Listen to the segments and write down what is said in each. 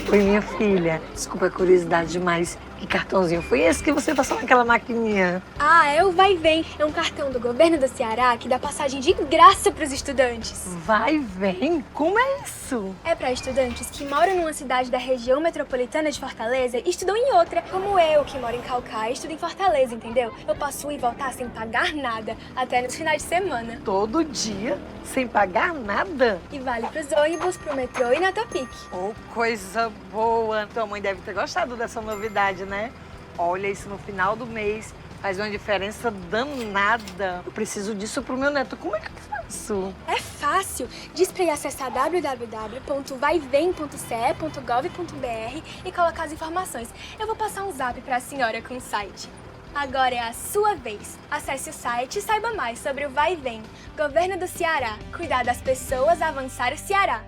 Oi, minha filha. Desculpa a curiosidade demais. Que cartãozinho foi esse que você passou naquela maquininha? Ah, é o Vai e Vem. É um cartão do governo do Ceará que dá passagem de graça para os estudantes. Vai e vem? Como é isso? É para estudantes que moram numa cidade da região metropolitana de Fortaleza e estudam em outra, como eu, que moro em Caucaia e estudo em Fortaleza, entendeu? Eu posso ir e voltar sem pagar nada, até nos finais de semana. Todo dia, sem pagar nada? E vale pros ônibus, pro metrô e na Topic. Oh, coisa boa. Tua mãe deve ter gostado dessa novidade, né? Olha, isso no final do mês faz uma diferença danada. Eu preciso disso pro meu neto. Como é que eu faço? É fácil. Diz pra ele acessar www.vaivem.ce.gov.br e colocar as informações. Eu vou passar um zap pra senhora com o site. Agora é a sua vez. Acesse o site e saiba mais sobre o Vai e Vem. Governo do Ceará. Cuidar das pessoas, avançar o Ceará.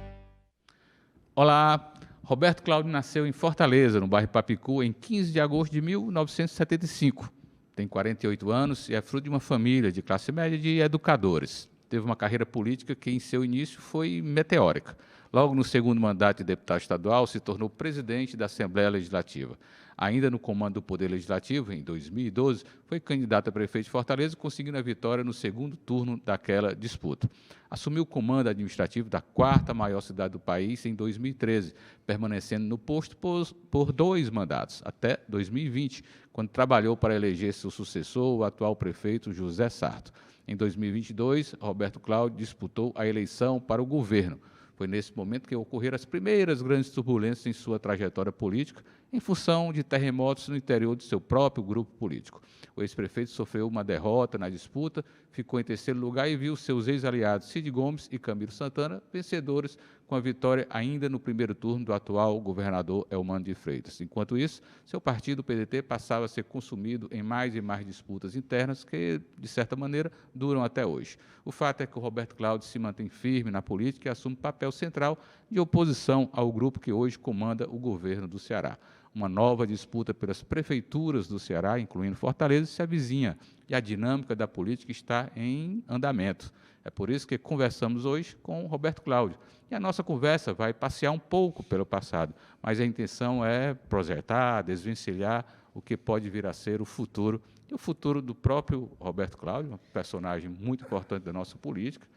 Olá, Roberto Cláudio nasceu em Fortaleza, no bairro Papicu, em 15 de agosto de 1975. Tem 48 anos e é fruto de uma família de classe média de educadores. Teve uma carreira política que, em seu início, foi meteórica. Logo no segundo mandato de deputado estadual, se tornou presidente da Assembleia Legislativa. Ainda no comando do Poder Legislativo, em 2012, foi candidato a prefeito de Fortaleza, conseguindo a vitória no segundo turno daquela disputa. Assumiu o comando administrativo da quarta maior cidade do país em 2013, permanecendo no posto por 2 mandatos, até 2020, quando trabalhou para eleger seu sucessor, o atual prefeito José Sarto. Em 2022, Roberto Cláudio disputou a eleição para o governo. Foi nesse momento que ocorreram as primeiras grandes turbulências em sua trajetória política, em função de terremotos no interior de seu próprio grupo político. O ex-prefeito sofreu uma derrota na disputa, ficou em terceiro lugar e viu seus ex-aliados Cid Gomes e Camilo Santana vencedores, com a vitória ainda no primeiro turno do atual governador Elmano de Freitas. Enquanto isso, seu partido, o PDT, passava a ser consumido em mais e mais disputas internas que, de certa maneira, duram até hoje. O fato é que o Roberto Cláudio se mantém firme na política e assume papel central de oposição ao grupo que hoje comanda o governo do Ceará. Uma nova disputa pelas prefeituras do Ceará, incluindo Fortaleza, se avizinha e a dinâmica da política está em andamento. É por isso que conversamos hoje com o Roberto Cláudio. E a nossa conversa vai passear um pouco pelo passado, mas a intenção é projetar, desvencilhar o que pode vir a ser o futuro, e o futuro do próprio Roberto Cláudio, um personagem muito importante da nossa política,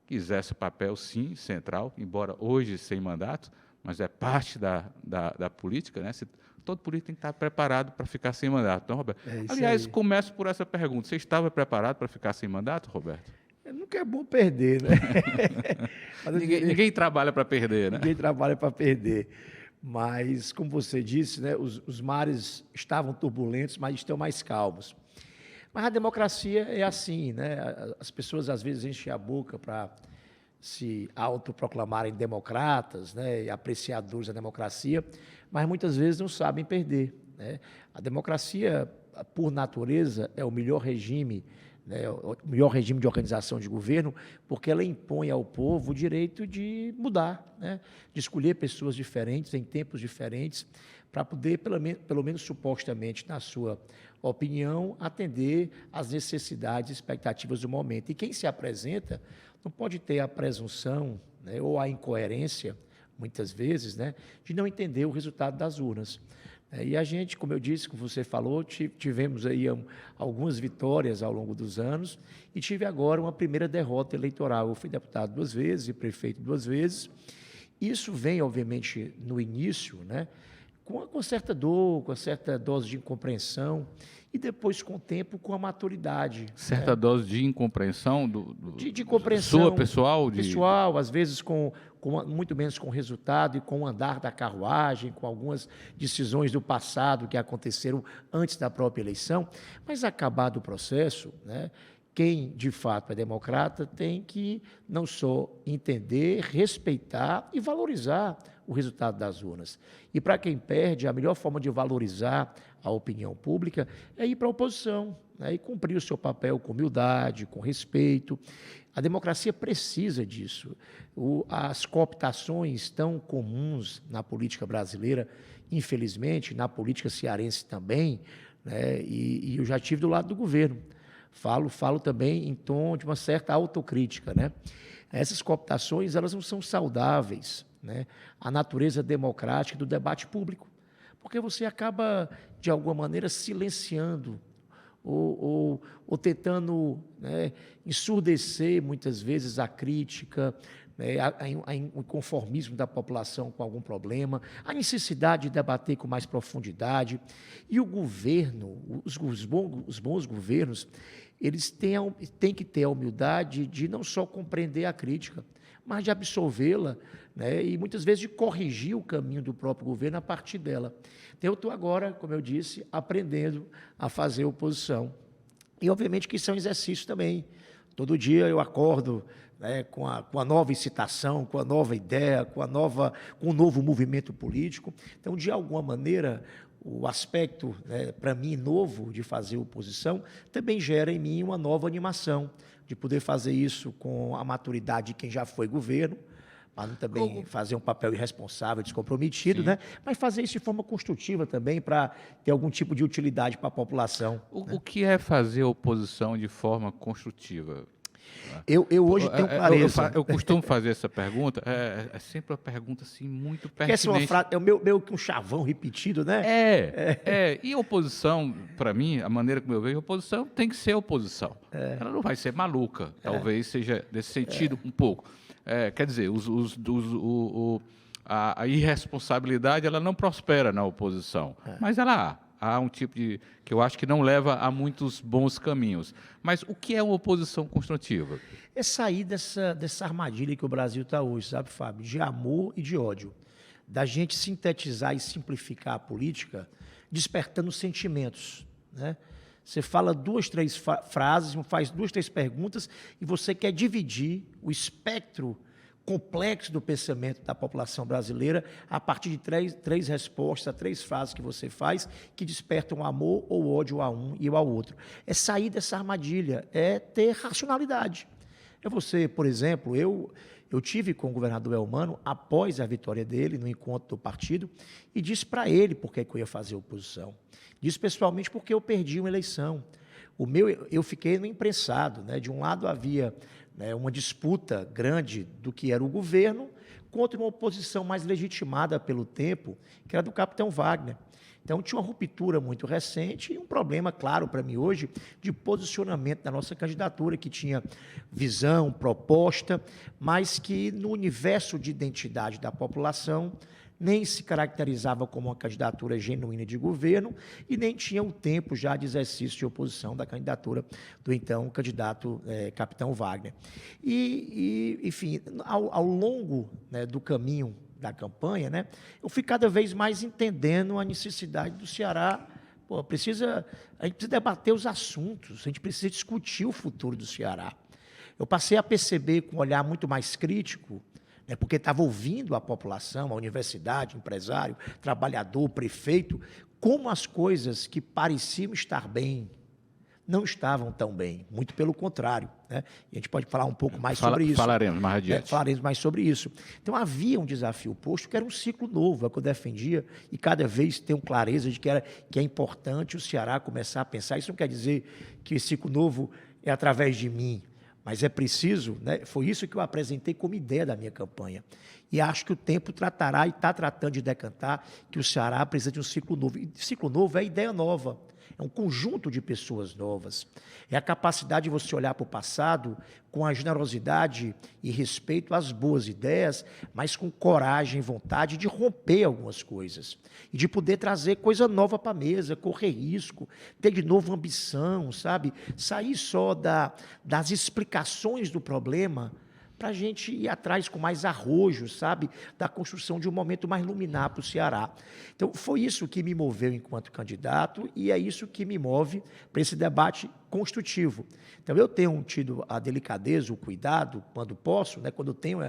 que exerce papel, sim, central, embora hoje sem mandato, mas é parte da política, né? Todo político tem que estar preparado para ficar sem mandato. Então, Roberto, aliás, começo por essa pergunta. Você estava preparado para ficar sem mandato, Roberto? Nunca é bom perder, né? Ninguém trabalha para perder, né? Ninguém trabalha para perder. Mas, como você disse, né, os mares estavam turbulentos, mas estão mais calmos. Mas a democracia é assim, né? As pessoas, às vezes, enchem a boca para se autoproclamarem democratas, né, e apreciadores da democracia, mas muitas vezes não sabem perder, né? A democracia, por natureza, é o melhor regime, né, o melhor regime de organização de governo, porque ela impõe ao povo o direito de mudar, né, de escolher pessoas diferentes, em tempos diferentes, para poder, pelo menos supostamente, na sua opinião, atender às necessidades e expectativas do momento. E quem se apresenta não pode ter a presunção, né, ou a incoerência, muitas vezes, né, de não entender o resultado das urnas. E a gente, como eu disse, como você falou, tivemos aí algumas vitórias ao longo dos anos e tive agora uma primeira derrota eleitoral. Eu fui deputado 2 vezes e prefeito 2 vezes. Isso vem, obviamente, no início, né, com certa dor, com certa dose de incompreensão e depois, com o tempo, com a maturidade. Certa dose de incompreensão de compreensão sua pessoal? Pessoal, às vezes muito menos com o resultado e com o andar da carruagem, com algumas decisões do passado que aconteceram antes da própria eleição, mas acabado o processo, né, quem de fato é democrata tem que não só entender, respeitar e valorizar o resultado das urnas. E para quem perde, a melhor forma de valorizar a opinião pública é ir para a oposição, né, e cumprir o seu papel com humildade, com respeito. A democracia precisa disso. As cooptações tão comuns na política brasileira, infelizmente, na política cearense também, né, e eu já estive do lado do governo. Falo também em tom de uma certa autocrítica, né? Essas cooptações, elas não são saudáveis, né, a natureza democrática do debate público, porque você acaba, de alguma maneira, silenciando ou tentando, né, ensurdecer, muitas vezes, a crítica, né, o conformismo da população com algum problema, a necessidade de debater com mais profundidade. E o governo, os bons governos, eles têm que ter a humildade de não só compreender a crítica, mas de absorvê-la, né, e muitas vezes de corrigir o caminho do próprio governo a partir dela. Então, eu estou agora, como eu disse, aprendendo a fazer oposição. E, obviamente, que isso é um exercício também. Todo dia eu acordo, né, com a nova incitação, com a nova ideia, com um novo movimento político. Então, de alguma maneira, o aspecto, né, para mim, novo de fazer oposição também gera em mim uma nova animação, de poder fazer isso com a maturidade de quem já foi governo, para não também fazer um papel irresponsável, descomprometido, né? Mas fazer isso de forma construtiva também, para ter algum tipo de utilidade para a população. O que é fazer oposição de forma construtiva? Eu hoje tenho clareza. Eu costumo fazer essa pergunta, é sempre uma pergunta assim, muito pertinente. Essa é uma frase, é meio que um chavão repetido, né? E oposição, para mim, a maneira como eu vejo, oposição tem que ser oposição. Ela não vai ser maluca, talvez seja nesse sentido um pouco. Quer dizer, a irresponsabilidade ela não prospera na oposição, mas ela há um tipo que eu acho que não leva a muitos bons caminhos. Mas o que é uma oposição construtiva? É sair dessa armadilha que o Brasil está hoje, sabe, Fábio? De amor e de ódio. Da gente sintetizar e simplificar a política, despertando sentimentos, né? Você fala 2, 3 frases, faz 2, 3 perguntas e você quer dividir o espectro complexo do pensamento da população brasileira a partir de 3 respostas, 3 frases que você faz que despertam amor ou ódio a um e ao outro. É sair dessa armadilha, é ter racionalidade. Você, por exemplo, eu tive com o governador Elmano, após a vitória dele, no encontro do partido, e disse para ele por que eu ia fazer oposição. Disse pessoalmente porque eu perdi uma eleição. Eu fiquei no imprensado, né? De um lado havia, né, uma disputa grande do que era o governo contra uma oposição mais legitimada pelo tempo, que era do capitão Wagner. Então, tinha uma ruptura muito recente e um problema, claro, para mim hoje, de posicionamento da nossa candidatura, que tinha visão, proposta, mas que no universo de identidade da população nem se caracterizava como uma candidatura genuína de governo e nem tinha o tempo já de exercício de oposição da candidatura do então candidato capitão Wagner. Enfim, ao longo, né, do caminho da campanha, né, eu fui cada vez mais entendendo a necessidade do Ceará. A gente precisa debater os assuntos, a gente precisa discutir o futuro do Ceará. Eu passei a perceber com um olhar muito mais crítico, né, porque estava ouvindo a população, a universidade, empresário, trabalhador, prefeito, como as coisas que pareciam estar bem não estavam tão bem, muito pelo contrário, né? E a gente pode falar um pouco mais sobre isso. Falaremos mais adiante. Falaremos mais sobre isso. Então, havia um desafio posto que era um ciclo novo, é o que eu defendia, e cada vez tenho clareza de que é importante o Ceará começar a pensar. Isso não quer dizer que esse ciclo novo é através de mim, mas é preciso, né? Foi isso que eu apresentei como ideia da minha campanha. E acho que o tempo tratará e está tratando de decantar que o Ceará precisa de um ciclo novo. E ciclo novo é ideia nova. É um conjunto de pessoas novas. É a capacidade de você olhar para o passado com a generosidade e respeito às boas ideias, mas com coragem e vontade de romper algumas coisas. E de poder trazer coisa nova para a mesa, correr risco, ter de novo ambição, sabe? Sair só das explicações do problema, para a gente ir atrás com mais arrojo, sabe, da construção de um momento mais luminar para o Ceará. Então, foi isso que me moveu enquanto candidato e é isso que me move para esse debate construtivo. Então, eu tenho tido a delicadeza, o cuidado, quando posso, né, quando eu tenho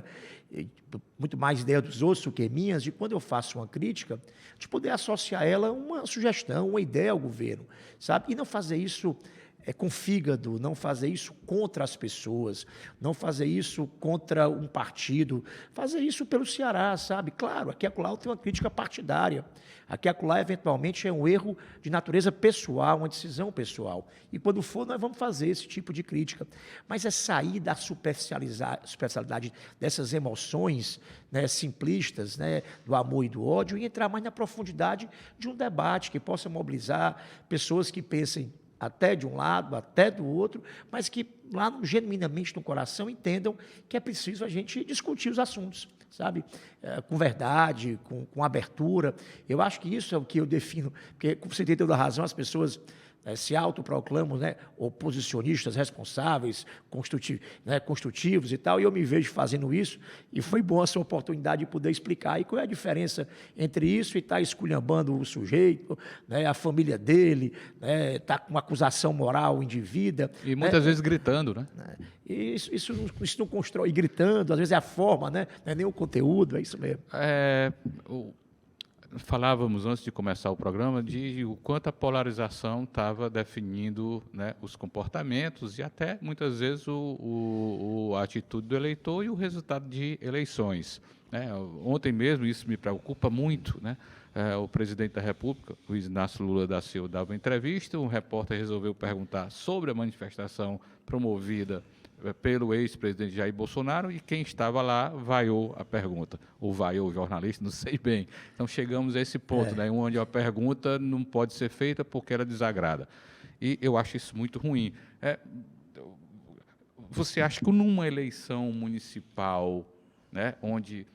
muito mais ideia dos outros do que minhas, de quando eu faço uma crítica, de poder associar ela a uma sugestão, uma ideia ao governo, sabe, e não fazer isso com fígado, não fazer isso contra as pessoas, não fazer isso contra um partido, fazer isso pelo Ceará, sabe? Claro, aqui e acolá tem uma crítica partidária, aqui e acolá eventualmente é um erro de natureza pessoal, uma decisão pessoal, e quando for nós vamos fazer esse tipo de crítica, mas é sair da superficialidade dessas emoções, né, simplistas, né, do amor e do ódio, e entrar mais na profundidade de um debate que possa mobilizar pessoas que pensem até de um lado, até do outro, mas que lá genuinamente no coração entendam que é preciso a gente discutir os assuntos, sabe? Com verdade, com abertura. Eu acho que isso é o que eu defino, porque, como você tem toda a razão, as pessoas se autoproclamam, né, oposicionistas responsáveis, construtivos e tal, e eu me vejo fazendo isso, e foi boa essa oportunidade de poder explicar. E qual é a diferença entre isso e estar esculhambando o sujeito, né, a família dele, né, estar com uma acusação moral indevida. E muitas vezes gritando, né? Isso não constrói, e gritando, às vezes é a forma, né, não é nem o conteúdo, é isso mesmo. Falávamos antes de começar o programa de o quanto a polarização estava definindo, né, os comportamentos e até, muitas vezes, a atitude do eleitor e o resultado de eleições, né? Ontem mesmo, isso me preocupa muito, né? O presidente da República, Luiz Inácio Lula da Silva, dava uma entrevista, um repórter resolveu perguntar sobre a manifestação promovida pelo ex-presidente Jair Bolsonaro, e quem estava lá vaiou a pergunta, ou vaiou o jornalista, não sei bem. Então, chegamos a esse ponto, né, onde a pergunta não pode ser feita porque ela desagrada. E eu acho isso muito ruim. Você acha que numa eleição municipal, né, onde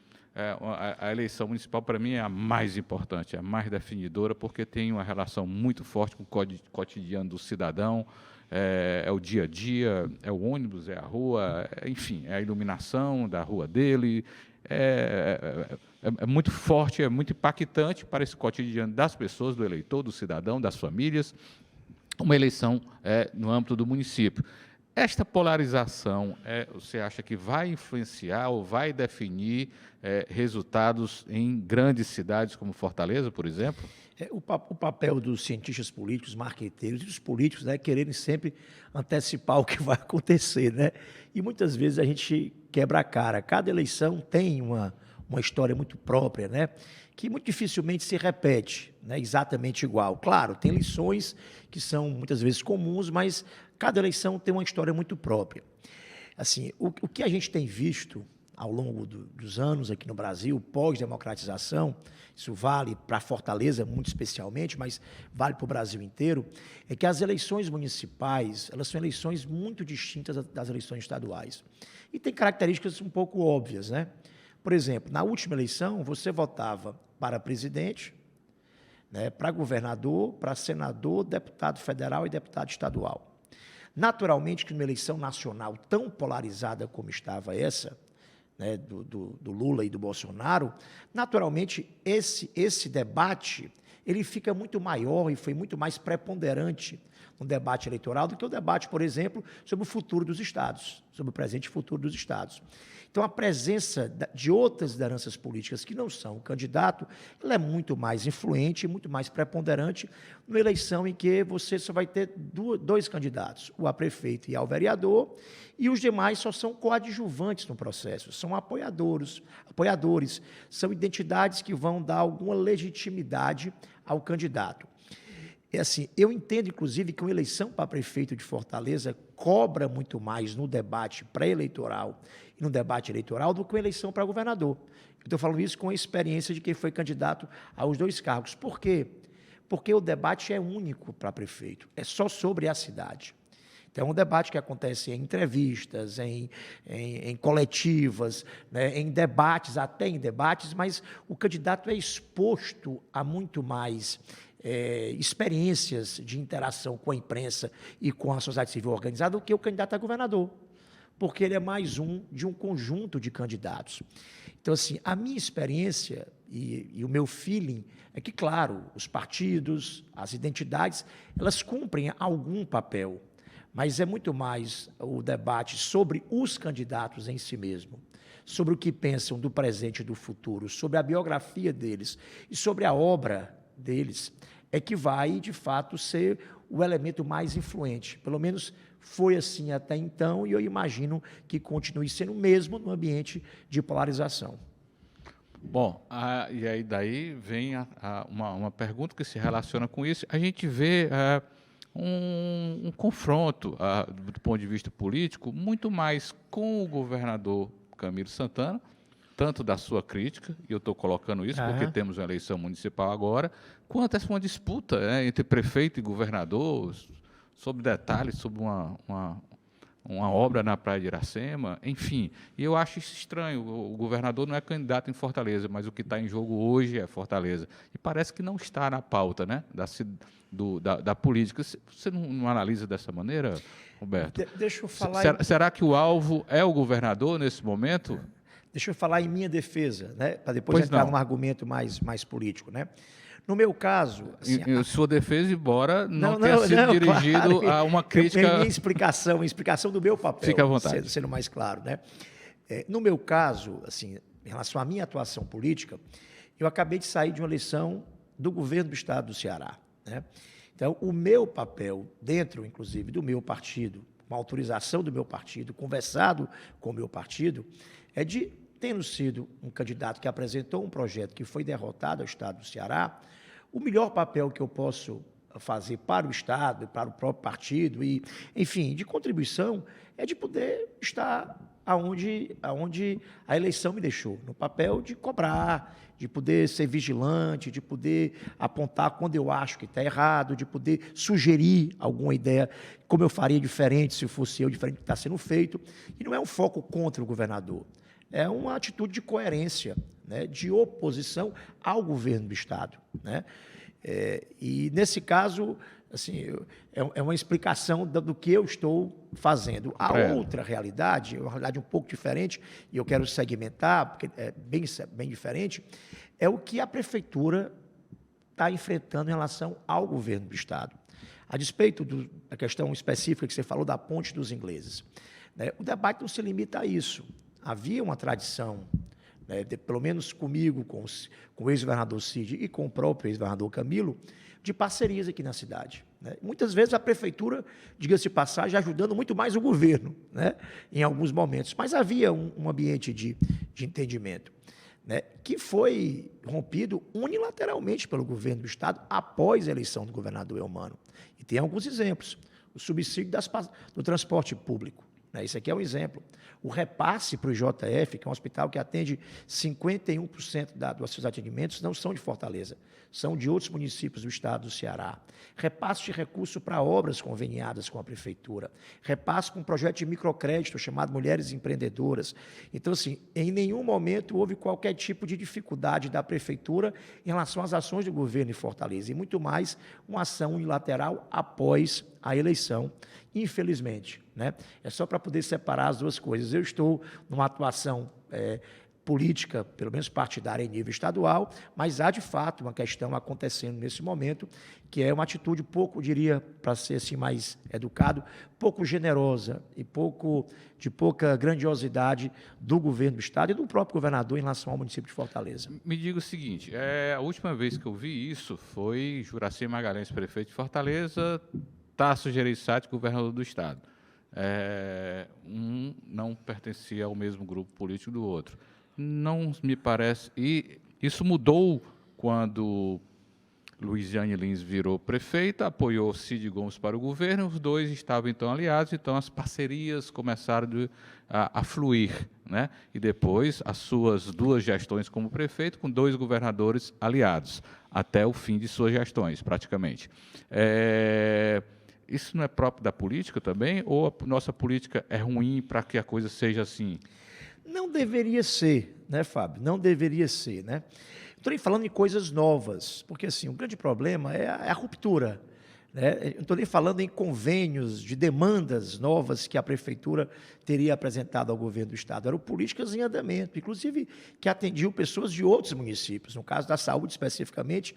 a eleição municipal, para mim, é a mais importante, é a mais definidora, porque tem uma relação muito forte com o cotidiano do cidadão, é o dia a dia, é o ônibus, é a rua, enfim, é a iluminação da rua dele, é muito forte, é muito impactante para esse cotidiano das pessoas, do eleitor, do cidadão, das famílias, uma eleição no âmbito do município. Esta polarização, você acha que vai influenciar ou vai definir resultados em grandes cidades como Fortaleza, por exemplo? O papel dos cientistas políticos, marqueteiros e dos políticos, né, quererem sempre antecipar o que vai acontecer, né? E muitas vezes a gente quebra a cara. Cada eleição tem uma história muito própria, né, que muito dificilmente se repete, né, exatamente igual. Claro, tem lições que são muitas vezes comuns, mas cada eleição tem uma história muito própria. Assim, o que a gente tem visto ao longo dos anos aqui no Brasil, pós-democratização, isso vale para Fortaleza muito especialmente, mas vale para o Brasil inteiro, é que as eleições municipais, elas são eleições muito distintas das eleições estaduais. E tem características um pouco óbvias, né? Por exemplo, na última eleição, você votava para presidente, né, para governador, para senador, deputado federal e deputado estadual. Naturalmente que numa eleição nacional tão polarizada como estava essa, né, do Lula e do Bolsonaro, naturalmente esse debate ele fica muito maior e foi muito mais preponderante no debate eleitoral do que o debate, por exemplo, sobre o futuro dos estados, sobre o presente e futuro dos estados. Então, a presença de outras lideranças políticas que não são o candidato, ela é muito mais influente, muito mais preponderante numa eleição em que você só vai ter dois candidatos, o a prefeito e ao vereador, e os demais só são coadjuvantes no processo, são apoiadores, são identidades que vão dar alguma legitimidade ao candidato. É assim, eu entendo, inclusive, que uma eleição para prefeito de Fortaleza cobra muito mais no debate pré-eleitoral e no debate eleitoral do que uma eleição para governador. Eu estou falando isso com a experiência de quem foi candidato aos dois cargos. Por quê? Porque o debate é único para prefeito, é só sobre a cidade. Então, é um debate que acontece em entrevistas, em coletivas, né, em debates, até em debates, mas o candidato é exposto a muito mais experiências de interação com a imprensa e com a sociedade civil organizada do que o candidato a governador, porque ele é mais um de um conjunto de candidatos. Então, assim, a minha experiência e o meu feeling é que, claro, os partidos, as identidades, elas cumprem algum papel, mas é muito mais o debate sobre os candidatos em si mesmo, sobre o que pensam do presente e do futuro, sobre a biografia deles e sobre a obra deles, é que vai, de fato, ser o elemento mais influente. Pelo menos foi assim até então, e eu imagino que continue sendo mesmo no ambiente de polarização. Bom, e aí daí vem uma pergunta que se relaciona com isso. A gente vê um confronto, do ponto de vista político, muito mais com o governador Camilo Santana, tanto da sua crítica, e eu estou colocando isso porque temos uma eleição municipal agora, quanto essa uma disputa, né, entre prefeito e governador, sobre detalhes, sobre uma obra na Praia de Iracema, enfim. E eu acho isso estranho. O governador não é candidato em Fortaleza, mas o que está em jogo hoje é Fortaleza. E parece que não está na pauta, né, da política. Você não analisa dessa maneira, Roberto? Deixa eu falar... Será que o alvo é o governador nesse momento? Deixa eu falar em minha defesa, né, para depois entrar num argumento mais político, né? No meu caso... Assim, em sua defesa, embora não tenha sido dirigido a uma crítica... Minha explicação do meu papel, fica à vontade. Sendo mais claro, né? No meu caso, assim, em relação à minha atuação política, eu acabei de sair de uma eleição do governo do estado do Ceará, né? Então, o meu papel, dentro, inclusive, do meu partido, com a autorização do meu partido, conversado com o meu partido, é de, tendo sido um candidato que apresentou um projeto que foi derrotado ao estado do Ceará, o melhor papel que eu posso fazer para o Estado, para o próprio partido, e, enfim, de contribuição, é de poder estar aonde a eleição me deixou, no papel de cobrar, de poder ser vigilante, de poder apontar quando eu acho que está errado, de poder sugerir alguma ideia, como eu faria diferente se fosse eu, diferente do que está sendo feito. E não é um foco contra o governador, é uma atitude de coerência, né, de oposição ao governo do Estado, né? E, nesse caso, assim, é uma explicação do que eu estou fazendo. A outra realidade, uma realidade um pouco diferente, e eu quero segmentar, porque é bem diferente, é o que a Prefeitura está enfrentando em relação ao governo do Estado. A despeito da questão específica que você falou da Ponte dos Ingleses, né, o debate não se limita a isso. Havia uma tradição, né, pelo menos comigo, com o ex-governador Cid e com o próprio ex-governador Camilo, de parcerias aqui na cidade, né? Muitas vezes a prefeitura, diga-se de passagem, ajudando muito mais o governo, né, em alguns momentos, mas havia um ambiente de entendimento, né, que foi rompido unilateralmente pelo governo do Estado após a eleição do governador Eumano. E tem alguns exemplos. O subsídio do transporte público, né, esse aqui é um exemplo. O repasse para o IJF, que é um hospital que atende 51% dos seus atendimentos, não são de Fortaleza, são de outros municípios do estado do Ceará. Repasse de recurso para obras conveniadas com a prefeitura. Repasse com um projeto de microcrédito chamado Mulheres Empreendedoras. Então, assim, em nenhum momento houve qualquer tipo de dificuldade da prefeitura em relação às ações do governo em Fortaleza, e muito mais uma ação unilateral após a eleição, infelizmente, né? É só para poder separar as duas coisas. Eu estou numa atuação política, pelo menos partidária, em nível estadual, mas há, de fato, uma questão acontecendo nesse momento, que é uma atitude pouco, diria, para ser assim mais educado, pouco generosa e de pouca grandiosidade do governo do Estado e do próprio governador em relação ao município de Fortaleza. Me diga o seguinte, a última vez que eu vi isso foi Juracy Magalhães, prefeito de Fortaleza, Tasso Gereissati, governador do Estado. Um não pertencia ao mesmo grupo político do outro. Não me parece... E isso mudou quando Luiziane Lins virou prefeita, apoiou Cid Gomes para o governo, os dois estavam, então, aliados, então as parcerias começaram a fluir, né? E depois, as suas duas gestões como prefeito, com dois governadores aliados, até o fim de suas gestões, praticamente. Isso não é próprio da política também? Ou a nossa política é ruim para que a coisa seja assim? Não deveria ser, né, Fábio? Não deveria ser, né? Estou nem falando em coisas novas, porque, assim, o grande problema é a ruptura, né? Eu não estou nem falando em convênios de demandas novas que a prefeitura teria apresentado ao governo do Estado. Eram políticas em andamento, inclusive que atendiam pessoas de outros municípios, no caso da saúde especificamente,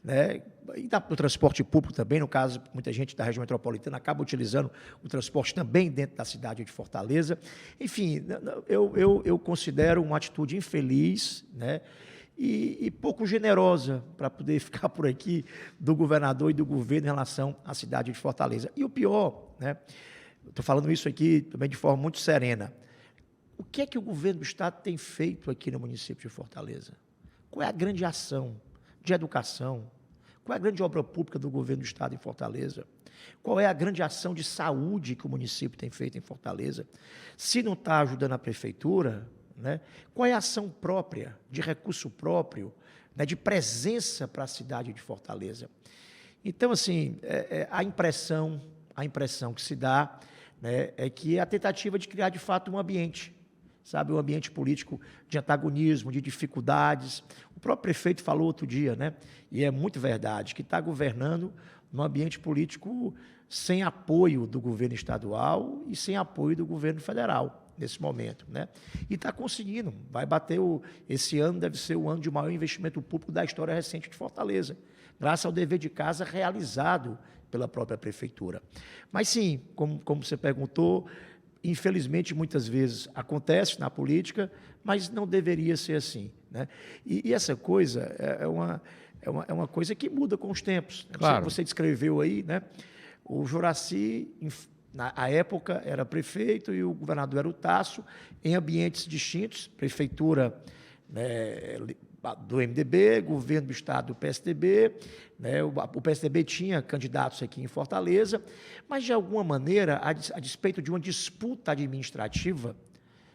né? E do transporte público também, no caso, muita gente da região metropolitana acaba utilizando o transporte também dentro da cidade de Fortaleza. Enfim, eu considero uma atitude infeliz, né? e pouco generosa para poder ficar por aqui do governador e do governo em relação à cidade de Fortaleza. E o pior, né? Estou falando isso aqui também de forma muito serena. O que é que o governo do Estado tem feito aqui no município de Fortaleza? Qual é a grande ação de educação? Qual é a grande obra pública do governo do Estado em Fortaleza? Qual é a grande ação de saúde que o município tem feito em Fortaleza? Se não está ajudando a prefeitura, né, qual é a ação própria, de recurso próprio, né, de presença para a cidade de Fortaleza? Então, assim, a impressão que se dá, né, é que é a tentativa de criar, de fato, um ambiente, sabe, um ambiente político de antagonismo, de dificuldades. O próprio prefeito falou outro dia, né, e é muito verdade, que está governando num ambiente político sem apoio do governo estadual e sem apoio do governo federal, nesse momento, né? E está conseguindo, vai bater esse ano deve ser o ano de maior investimento público da história recente de Fortaleza, graças ao dever de casa realizado pela própria prefeitura. Mas sim, como você perguntou, infelizmente muitas vezes acontece na política, mas não deveria ser assim, né? E essa coisa é uma coisa que muda com os tempos. Claro. Você descreveu aí, né? O Juracy, na época, era prefeito e o governador era o Tasso, em ambientes distintos, prefeitura, né, do MDB, governo do Estado do PSDB, né, o PSDB tinha candidatos aqui em Fortaleza, mas, de alguma maneira, a despeito de uma disputa administrativa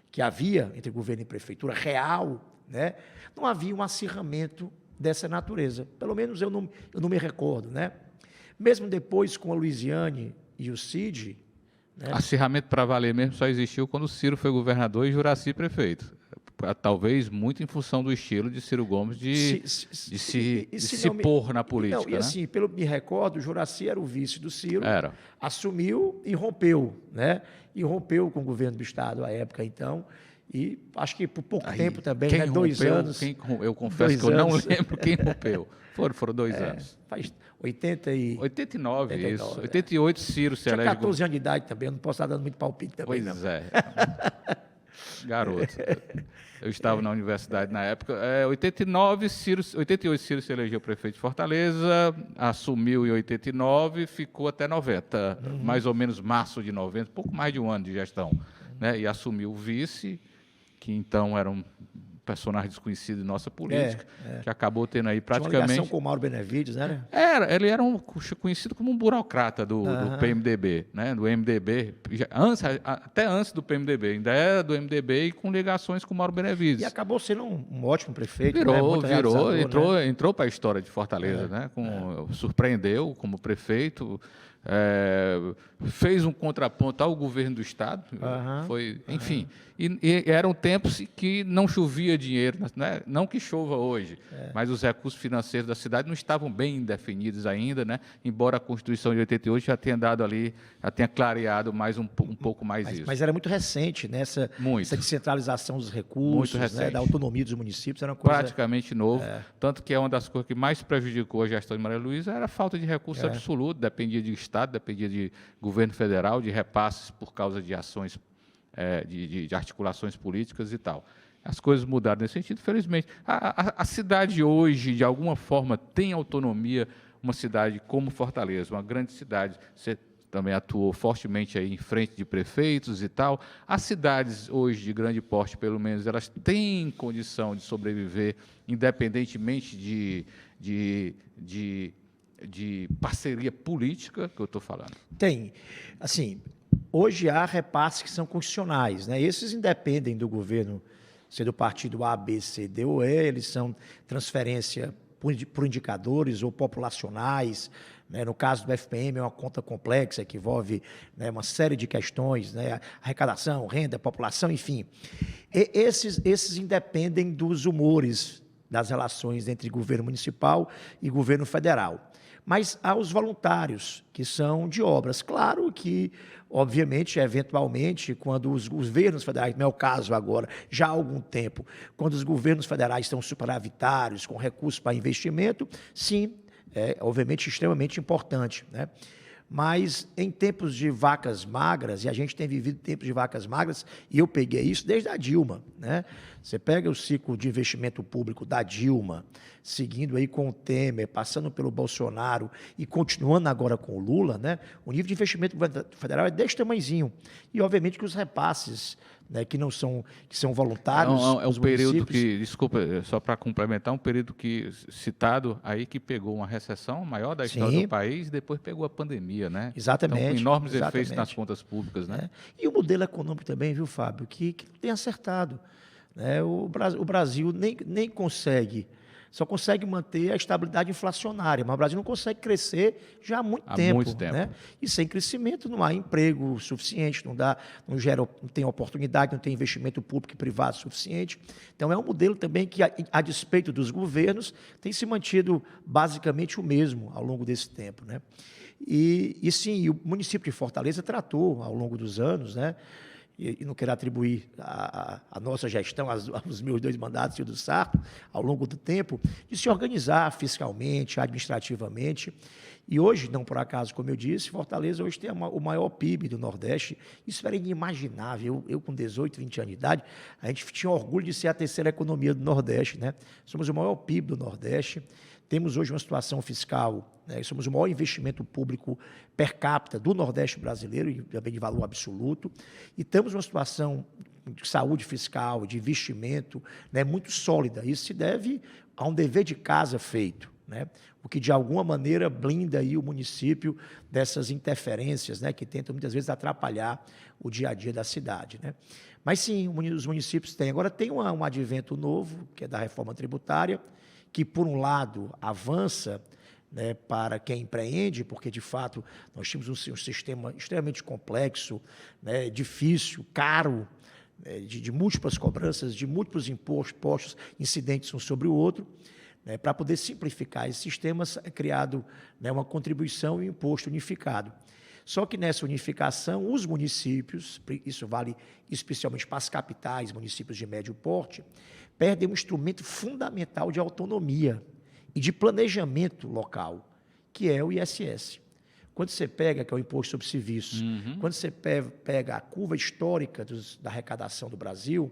que havia entre governo e prefeitura, real, né, não havia um acirramento dessa natureza. Pelo menos eu não me recordo, né? Mesmo depois com a Luiziane e o Cid, né? Acirramento para valer mesmo só existiu quando o Ciro foi governador e Juracy prefeito. Talvez muito em função do estilo de Ciro Gomes de se pôr na política. Não, e assim, pelo que me recordo, o Juracy era o vice do Ciro, era. Assumiu e rompeu, né? E rompeu com o governo do Estado à época, então, e acho que por pouco tempo também, né? 2 anos. Eu confesso que eu não lembro quem rompeu. Foram 2 anos. Faz 89, 89, isso. 88, Ciro se elege. Tinha 14 anos de idade também, eu não posso estar dando muito palpite também. Pois é. Garoto. Eu estava na universidade na época. 88, Ciro se elegeu prefeito de Fortaleza, assumiu em 89, ficou até 90, mais ou menos março de 90, pouco mais de um ano de gestão, né? E assumiu o vice, que então era um personagem desconhecido de nossa política, que acabou tendo aí praticamente... Tinha uma ligação com o Mauro Benevides, né? Ele era conhecido como um burocrata do PMDB, né? Do MDB, até antes do PMDB, ainda era do MDB e com ligações com o Mauro Benevides. E acabou sendo um ótimo prefeito. Entrou para a história de Fortaleza, né? Surpreendeu como prefeito, fez um contraponto ao governo do Estado, enfim, e eram tempos que não chovia dinheiro, né? Não que chova hoje, mas os recursos financeiros da cidade não estavam bem definidos ainda, né? Embora a Constituição de 88 já tenha dado ali, já tenha clareado mais um pouco mais isso. Mas era muito recente, né? Essa descentralização dos recursos, né? Da autonomia dos municípios, era uma coisa... Praticamente novo, tanto que é uma das coisas que mais prejudicou a gestão de Maria Luísa era a falta de recurso absoluto, dependia de Estado, dependia de governo federal, de repasses por causa de ações, de articulações políticas e tal. As coisas mudaram nesse sentido, felizmente. A cidade hoje, de alguma forma, tem autonomia, uma cidade como Fortaleza, uma grande cidade. Você também atuou fortemente aí em frente de prefeitos e tal. As cidades hoje de grande porte, pelo menos, elas têm condição de sobreviver, independentemente de parceria política, que eu estou falando? Tem. Assim, hoje há repasses que são constitucionais, né? Esses independem do governo, ser do partido A, B, C, D ou E, eles são transferência por indicadores ou populacionais, né? No caso do FPM, é uma conta complexa que envolve, né, uma série de questões, né? Arrecadação, renda, população, enfim. Esses independem dos humores das relações entre governo municipal e governo federal. Mas há os voluntários, que são de obras. Claro que, obviamente, eventualmente, quando os governos federais, não é o caso agora, já há algum tempo, quando os governos federais estão superavitários, com recursos para investimento, sim, é obviamente extremamente importante, né? Mas em tempos de vacas magras, e a gente tem vivido tempos de vacas magras, e eu peguei isso desde a Dilma, né? Você pega o ciclo de investimento público da Dilma, seguindo aí com o Temer, passando pelo Bolsonaro e continuando agora com o Lula, né? O nível de investimento federal é desse tamanhozinho. E, obviamente, que os repasses, né, que são voluntários. É um período municípios. que, desculpa, só para complementar, um período que citado aí que pegou uma recessão maior da história Sim. do país e depois pegou a pandemia, né? Exatamente. Então, com enormes efeitos exatamente. nas contas públicas, né? E o modelo econômico também, viu, Fábio, que tem acertado. Né? O Brasil nem consegue, só consegue manter a estabilidade inflacionária, mas o Brasil não consegue crescer já há muito tempo. Muito tempo. Né? E sem crescimento não há emprego suficiente, não tem oportunidade, não tem investimento público e privado suficiente. Então é um modelo também que, a despeito dos governos, tem se mantido basicamente o mesmo ao longo desse tempo. Né? E sim, o município de Fortaleza tratou ao longo dos anos, né? E não quero atribuir a nossa gestão, aos meus 2 mandatos e o do Sarto, ao longo do tempo, de se organizar fiscalmente, administrativamente. E hoje, não por acaso, como eu disse, Fortaleza hoje tem o maior PIB do Nordeste. Isso era inimaginável. Eu com 18, 20 anos de idade, a gente tinha orgulho de ser a 3ª economia do Nordeste. Né? Somos o maior PIB do Nordeste. Temos hoje uma situação fiscal, né? Somos o maior investimento público per capita do Nordeste brasileiro, e também de valor absoluto, e temos uma situação de saúde fiscal, de investimento, né, muito sólida. Isso se deve a um dever de casa feito, né? O que, de alguma maneira, blinda aí o município dessas interferências, né, que tentam, muitas vezes, atrapalhar o dia a dia da cidade. Né? Mas, sim, os municípios têm. Agora, tem um advento novo, que é da reforma tributária, que, por um lado, avança, né, para quem empreende, porque, de fato, nós tínhamos um sistema extremamente complexo, né, difícil, caro, né, de múltiplas cobranças, de múltiplos impostos incidentes um sobre o outro. Né, para poder simplificar esse sistema, é criado, né, uma contribuição e um imposto unificado. Só que nessa unificação, os municípios, isso vale especialmente para as capitais, municípios de médio porte, perdem um instrumento fundamental de autonomia e de planejamento local, que é o ISS. Quando você pega, que é o Imposto sobre Serviços, quando você pega a curva histórica da arrecadação do Brasil,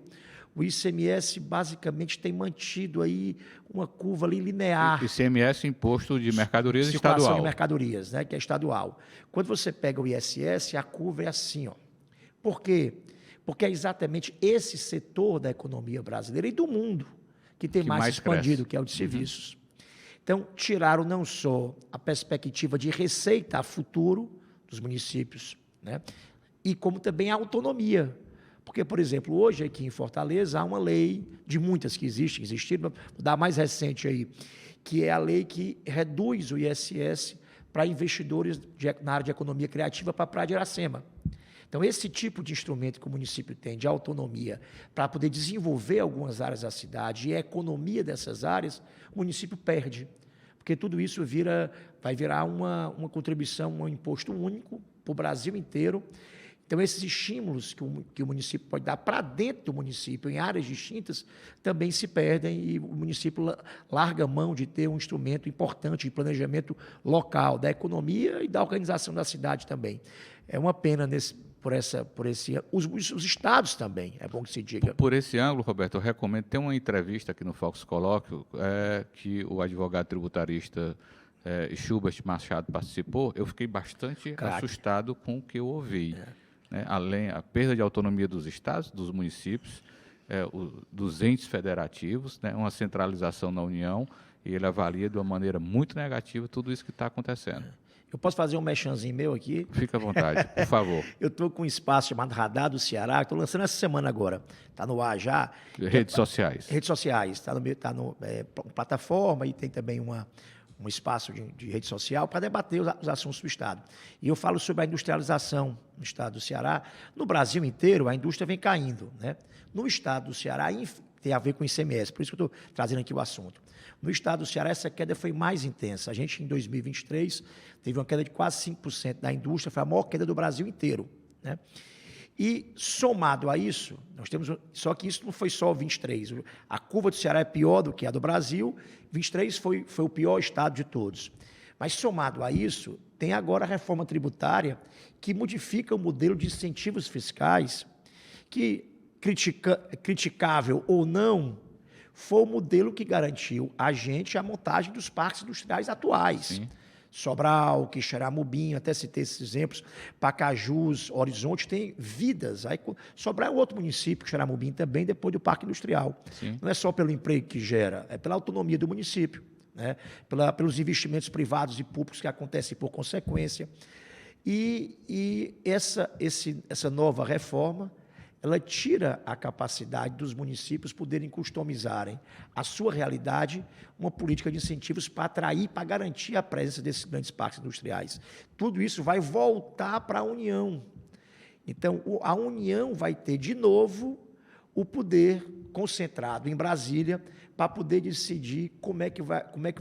o ICMS basicamente tem mantido aí uma curva ali linear. ICMS, Imposto de Mercadorias Circulação Estadual. de mercadorias, né, que é estadual. Quando você pega o ISS, a curva é assim. Ó. Por quê? Porque é exatamente esse setor da economia brasileira e do mundo que tem mais expandido, que é o de serviços. Então, tiraram não só a perspectiva de receita a futuro dos municípios, né, e como também a autonomia. Porque, por exemplo, hoje aqui em Fortaleza há uma lei, de muitas que existiram, vou dar a mais recente aí, que é a lei que reduz o ISS para investidores na área de economia criativa para a Praia de Iracema. Então, esse tipo de instrumento que o município tem de autonomia para poder desenvolver algumas áreas da cidade e a economia dessas áreas, o município perde. Porque tudo isso vai virar uma contribuição, um imposto único para o Brasil inteiro. Então, esses estímulos que o município pode dar para dentro do município, em áreas distintas, também se perdem e o município larga a mão de ter um instrumento importante de planejamento local, da economia e da organização da cidade também. É uma pena os estados também, é bom que se diga. Por esse ângulo, Roberto, eu recomendo, tem uma entrevista aqui no Fox Colóquio, que o advogado tributarista Schubert Machado participou. Eu fiquei bastante assustado com o que eu ouvi. Né? Além a perda de autonomia dos estados, dos municípios, dos entes federativos, né? Uma centralização na União, e ele avalia de uma maneira muito negativa tudo isso que está acontecendo. Eu posso fazer um mechanzinho meu aqui? Fica à vontade, por favor. Eu estou com um espaço chamado Radar do Ceará, estou lançando essa semana agora. Está no ar já. Redes sociais. Redes sociais. Está no plataforma e tem também um espaço de rede social para debater os assuntos do Estado. E eu falo sobre a industrialização no Estado do Ceará. No Brasil inteiro, a indústria vem caindo. Né? No Estado do Ceará, tem a ver com o ICMS, por isso que eu estou trazendo aqui o assunto. No Estado do Ceará, essa queda foi mais intensa. A gente, em 2023, teve uma queda de quase 5% da indústria, foi a maior queda do Brasil inteiro. Né? E, somado a isso, nós temos. Só que isso não foi só 23. A curva do Ceará é pior do que a do Brasil. 23 foi o pior estado de todos. Mas, somado a isso, tem agora a reforma tributária que modifica o modelo de incentivos fiscais, que criticável ou não, foi o modelo que garantiu a gente a montagem dos parques industriais atuais. Sim. Sobral, Quixeramobim, até citei esses exemplos, Pacajus, Horizonte, tem vidas. Aí, Sobral é outro município, Quixeramobim também, depois do Parque Industrial. Sim. Não é só pelo emprego que gera, é pela autonomia do município, né? Pelos investimentos privados e públicos que acontecem por consequência. E essa nova reforma, ela tira a capacidade dos municípios poderem customizarem a sua realidade, uma política de incentivos para atrair, para garantir a presença desses grandes parques industriais. Tudo isso vai voltar para a União. Então, a União vai ter, de novo, o poder concentrado em Brasília para poder decidir como é que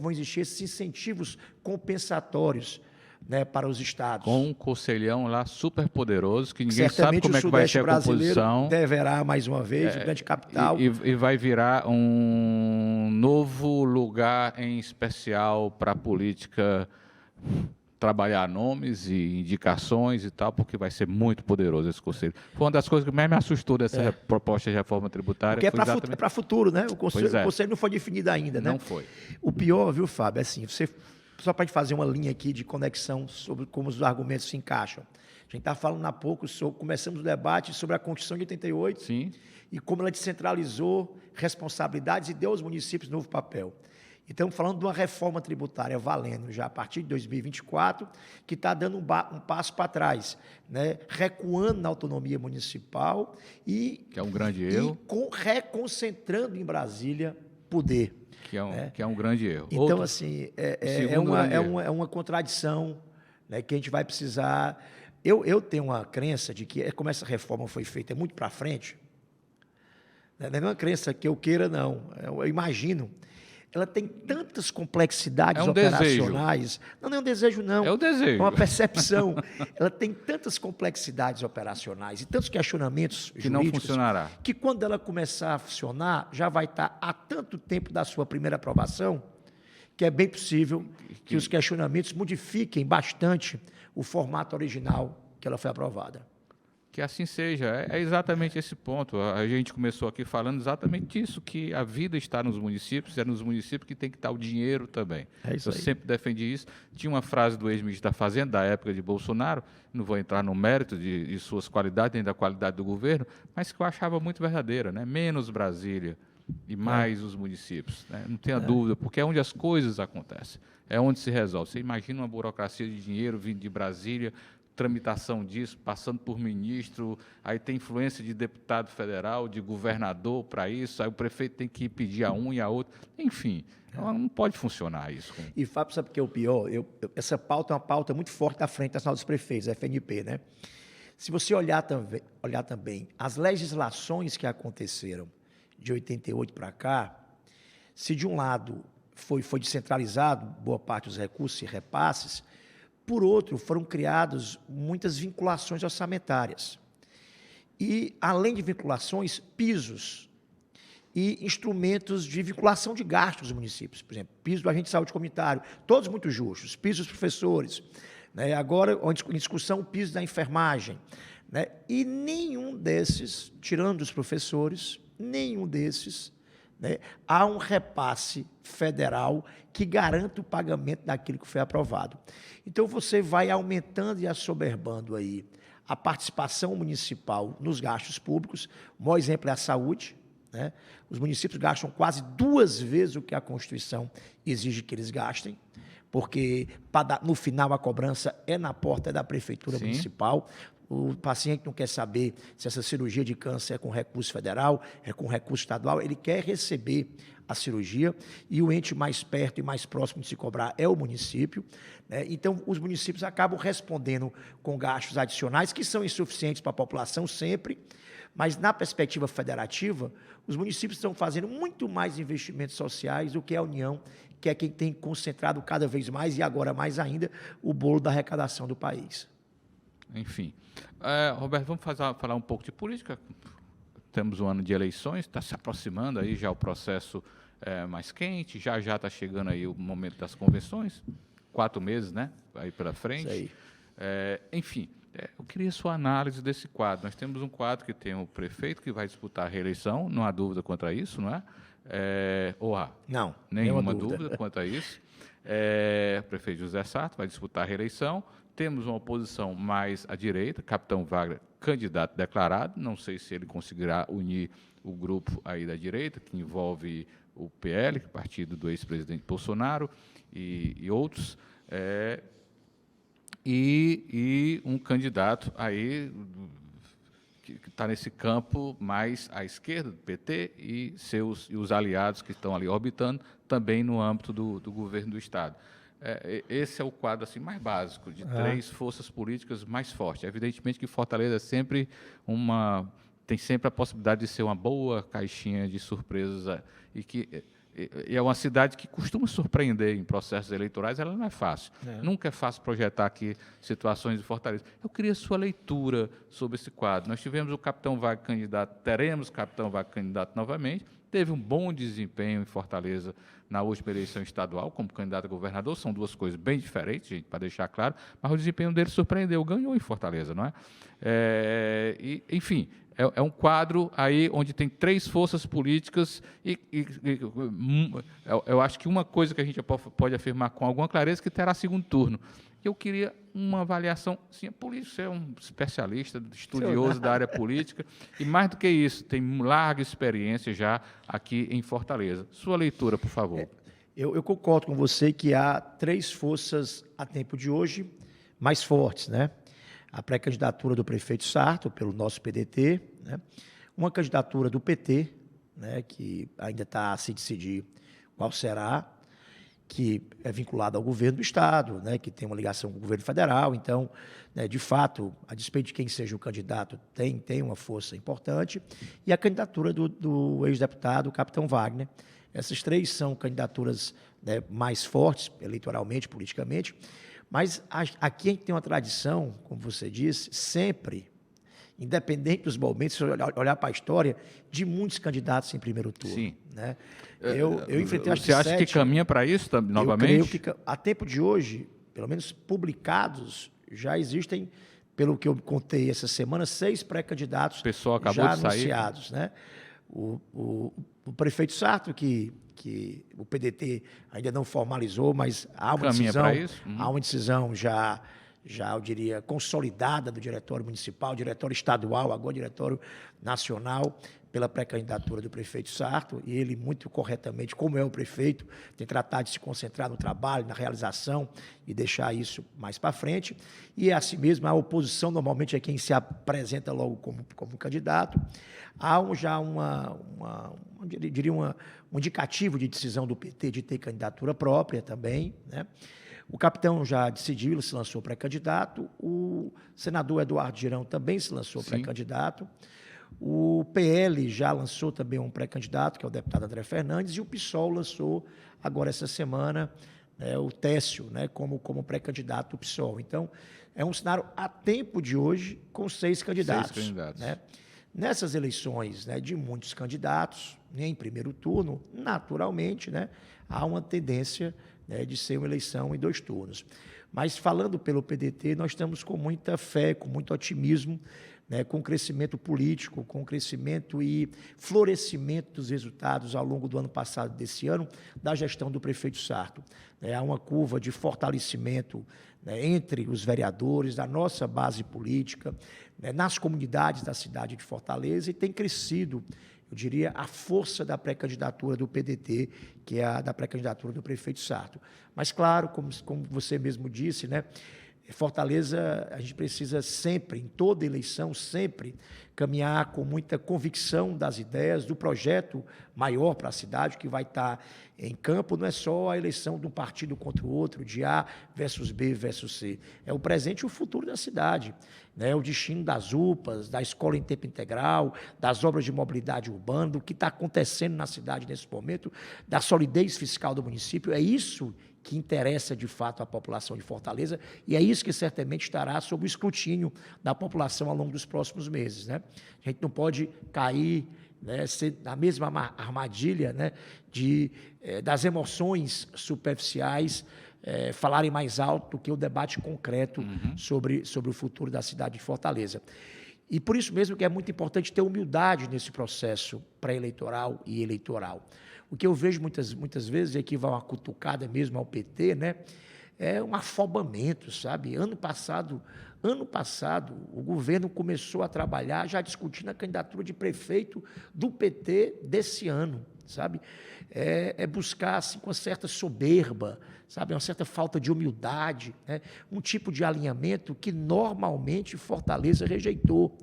vão existir esses incentivos compensatórios, né, para os estados. Com um conselhão lá super poderoso, que ninguém sabe Certamente como é que vai ser a composição. Deverá, mais uma vez, o grande capital. E vai virar um novo lugar em especial para a política trabalhar nomes e indicações e tal, porque vai ser muito poderoso esse conselho. Foi uma das coisas que mais me assustou dessa proposta de reforma tributária. Porque é para futuro, né? O conselho não foi definido ainda, né? Não foi. O pior, viu, Fábio, é assim, só para fazer uma linha aqui de conexão sobre como os argumentos se encaixam. A gente está falando há pouco, começamos o debate sobre a Constituição de 88. Sim. E como ela descentralizou responsabilidades e deu aos municípios novo papel. E estamos falando de uma reforma tributária valendo já a partir de 2024, que está dando um passo para trás, né? Recuando na autonomia municipal que é um grande erro. E reconcentrando em Brasília poder. Que é um grande erro. Então, assim, é uma contradição, né, que a gente vai precisar... Eu tenho uma crença de que, como essa reforma foi feita muito para frente, né, não é uma crença que eu queira, não. Eu imagino. Ela tem tantas complexidades operacionais. Desejo. Não é um desejo, não. É o desejo. É uma percepção. Ela tem tantas complexidades operacionais e tantos questionamentos que jurídicos não funcionará. Que quando ela começar a funcionar, já vai estar há tanto tempo da sua primeira aprovação, que é bem possível que os questionamentos modifiquem bastante o formato original que ela foi aprovada. Que assim seja, é exatamente esse ponto. A gente começou aqui falando exatamente disso, que a vida está nos municípios, é nos municípios que tem que estar o dinheiro também. É isso Eu aí. sempre defendi isso. Tinha uma frase do ex-ministro da Fazenda, da época de Bolsonaro, não vou entrar no mérito de suas qualidades, nem da qualidade do governo, mas que eu achava muito verdadeira, né? Menos Brasília e mais os municípios, né? Não tenha dúvida, porque é onde as coisas acontecem, é onde se resolve. Você imagina uma burocracia de dinheiro vindo de Brasília, tramitação disso, passando por ministro, aí tem influência de deputado federal, de governador para isso, aí o prefeito tem que pedir a um e a outro, enfim, não pode funcionar isso. E, Fábio, sabe o que é o pior? Essa pauta é uma pauta muito forte à frente da Nacional dos Prefeitos, a FNP, né? Se você olhar também as legislações que aconteceram de 88 para cá, se de um lado foi descentralizado boa parte dos recursos e repasses, por outro, foram criadas muitas vinculações orçamentárias. E, além de vinculações, pisos e instrumentos de vinculação de gastos dos municípios. Por exemplo, piso do agente de saúde comunitário, todos muito justos, piso dos professores. Né? Agora, em discussão, o piso da enfermagem. Né? E nenhum desses, tirando os professores, nenhum desses, né, há um repasse federal que garanta o pagamento daquilo que foi aprovado. Então, você vai aumentando e assoberbando aí a participação municipal nos gastos públicos. O maior exemplo é a saúde, né? Os municípios gastam quase 2 vezes o que a Constituição exige que eles gastem, porque no final a cobrança é na porta da prefeitura municipal. O paciente não quer saber se essa cirurgia de câncer é com recurso federal, é com recurso estadual, ele quer receber a cirurgia e o ente mais perto e mais próximo de se cobrar é o município, né? Então, os municípios acabam respondendo com gastos adicionais que são insuficientes para a população sempre, mas na perspectiva federativa, os municípios estão fazendo muito mais investimentos sociais do que a União, que é quem tem concentrado cada vez mais e agora mais ainda o bolo da arrecadação do país. Enfim. Roberto, vamos falar um pouco de política. Temos um ano de eleições, está se aproximando aí já o processo mais quente, já está chegando aí o momento das convenções, 4 meses, né? Aí pela frente. Isso aí. Enfim, Eu queria sua análise desse quadro. Nós temos um quadro que tem o prefeito que vai disputar a reeleição, não há dúvida quanto a isso, não é? Não, Nenhuma dúvida quanto a isso. O prefeito José Sarto vai disputar a reeleição. Temos uma oposição mais à direita, Capitão Wagner, candidato declarado. Não sei se ele conseguirá unir o grupo aí da direita, que envolve o PL, que é o partido do ex-presidente Bolsonaro, e outros. E um candidato aí que está nesse campo mais à esquerda do PT e os aliados que estão ali orbitando também no âmbito do governo do Estado. Esse é o quadro assim, mais básico, de 3 forças políticas mais fortes. Evidentemente que Fortaleza tem sempre a possibilidade de ser uma boa caixinha de surpresas e é uma cidade que costuma surpreender em processos eleitorais, ela não é fácil. Nunca é fácil projetar aqui situações de Fortaleza. Eu queria sua leitura sobre esse quadro. Nós tivemos o Capitão Wagner candidato, teremos o Capitão Wagner candidato novamente, teve um bom desempenho em Fortaleza na última eleição estadual, como candidato a governador, são 2 coisas bem diferentes, gente, para deixar claro, mas o desempenho dele surpreendeu, ganhou em Fortaleza, não é? Enfim, é um quadro aí onde tem 3 forças políticas eu acho que uma coisa que a gente pode afirmar com alguma clareza é que terá segundo turno. Eu queria uma avaliação, sim, político, você é um especialista, estudioso da área política, e mais do que isso, tem larga experiência já aqui em Fortaleza. Sua leitura, por favor. Eu concordo com você que há 3 forças a tempo de hoje mais fortes, né? A pré-candidatura do prefeito Sarto, pelo nosso PDT, né? Uma candidatura do PT, né, que ainda está a se decidir qual será, que é vinculada ao governo do Estado, né, que tem uma ligação com o governo federal. Então, né, de fato, a despeito de quem seja o candidato, tem uma força importante. E a candidatura do ex-deputado, Capitão Wagner. Essas 3 são candidaturas, né, mais fortes, eleitoralmente, politicamente. Mas aqui a gente tem uma tradição, como você disse, sempre, independente dos momentos, se olhar para a história, de muitos candidatos em primeiro turno. Sim. Né? Eu enfrentei, acho Você acha que caminha para isso novamente? Eu creio que, a tempo de hoje, pelo menos publicados, já existem, pelo que eu contei essa semana, 6 pré-candidatos já anunciados. Né? O prefeito Sarto, que o PDT ainda não formalizou, mas há uma decisão já, eu diria, consolidada do Diretório Municipal, Diretório Estadual, agora Diretório Nacional, pela pré-candidatura do prefeito Sarto, e ele, muito corretamente, como é o prefeito, tem tratado de se concentrar no trabalho, na realização e deixar isso mais para frente. E, assim mesmo, a oposição normalmente é quem se apresenta logo como candidato. Há um indicativo de decisão do PT de ter candidatura própria também, né? O capitão já decidiu, ele se lançou pré-candidato. O senador Eduardo Girão também se lançou pré-candidato. O PL já lançou também um pré-candidato, que é o deputado André Fernandes, e o PSOL lançou, agora essa semana, o Técio, né, como pré-candidato do PSOL. Então, é um cenário a tempo de hoje com 6 candidatos. 6 candidatos. Né? Nessas eleições, né, de muitos candidatos, em primeiro turno, naturalmente, né, há uma tendência, né, de ser uma eleição em 2 turnos. Mas, falando pelo PDT, nós estamos com muita fé, com muito otimismo, né, com crescimento político, com crescimento e florescimento dos resultados ao longo do ano passado, desse ano, da gestão do prefeito Sarto. Há uma curva de fortalecimento, né, entre os vereadores, da nossa base política, né, nas comunidades da cidade de Fortaleza, e tem crescido, eu diria, a força da pré-candidatura do PDT, que é a da pré-candidatura do prefeito Sarto. Mas, claro, como você mesmo disse, né, Fortaleza, a gente precisa sempre, em toda eleição, sempre caminhar com muita convicção das ideias, do projeto maior para a cidade, que vai estar em campo. Não é só a eleição de um partido contra o outro, de A versus B versus C. É o presente e o futuro da cidade, né? O destino das UPAs, da escola em tempo integral, das obras de mobilidade urbana, do que está acontecendo na cidade nesse momento, da solidez fiscal do município. É isso que interessa, de fato, à população de Fortaleza, e é isso que certamente estará sob o escrutínio da população ao longo dos próximos meses, né? A gente não pode cair né, ser na mesma armadilha, né, das emoções superficiais falarem mais alto do que o debate concreto sobre o futuro da cidade de Fortaleza. E por isso mesmo que é muito importante ter humildade nesse processo pré-eleitoral e eleitoral. O que eu vejo muitas vezes é que vai uma cutucada mesmo ao PT, né? É um afobamento, sabe? Ano passado, o governo começou a trabalhar, já discutindo a candidatura de prefeito do PT desse ano, sabe? É buscar, assim, com uma certa soberba, sabe? Uma certa falta de humildade, né? Um tipo de alinhamento que normalmente Fortaleza rejeitou,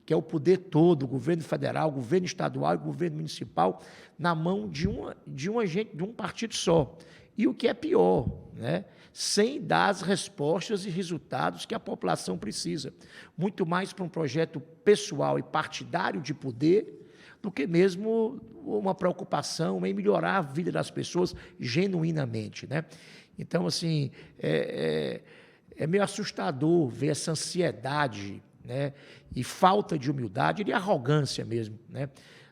que é o poder todo, o governo federal, o governo estadual e o governo municipal, na mão de um partido só. E o que é pior, né? Sem dar as respostas e resultados que a população precisa. Muito mais para um projeto pessoal e partidário de poder do que mesmo uma preocupação em melhorar a vida das pessoas genuinamente, né? Então, assim, é meio assustador ver essa ansiedade, né, e falta de humildade e arrogância mesmo, né,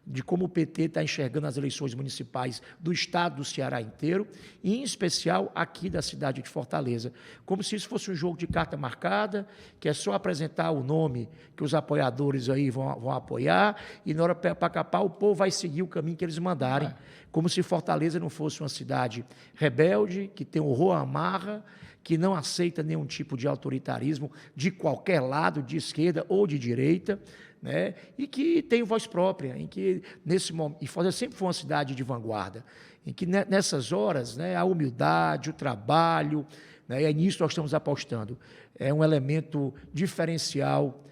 de como o PT está enxergando as eleições municipais do estado do Ceará inteiro, e em especial aqui da cidade de Fortaleza, como se isso fosse um jogo de carta marcada, que é só apresentar o nome que os apoiadores aí vão apoiar, e na hora para capar o povo vai seguir o caminho que eles mandarem, como se Fortaleza não fosse uma cidade rebelde, que tem horror à marra, que não aceita nenhum tipo de autoritarismo de qualquer lado, de esquerda ou de direita, né? E que tem voz própria, em que nesse momento, e Fortaleza sempre foi uma cidade de vanguarda, em que nessas horas, né, a humildade, o trabalho, né, e é nisso que nós estamos apostando, é um elemento diferencial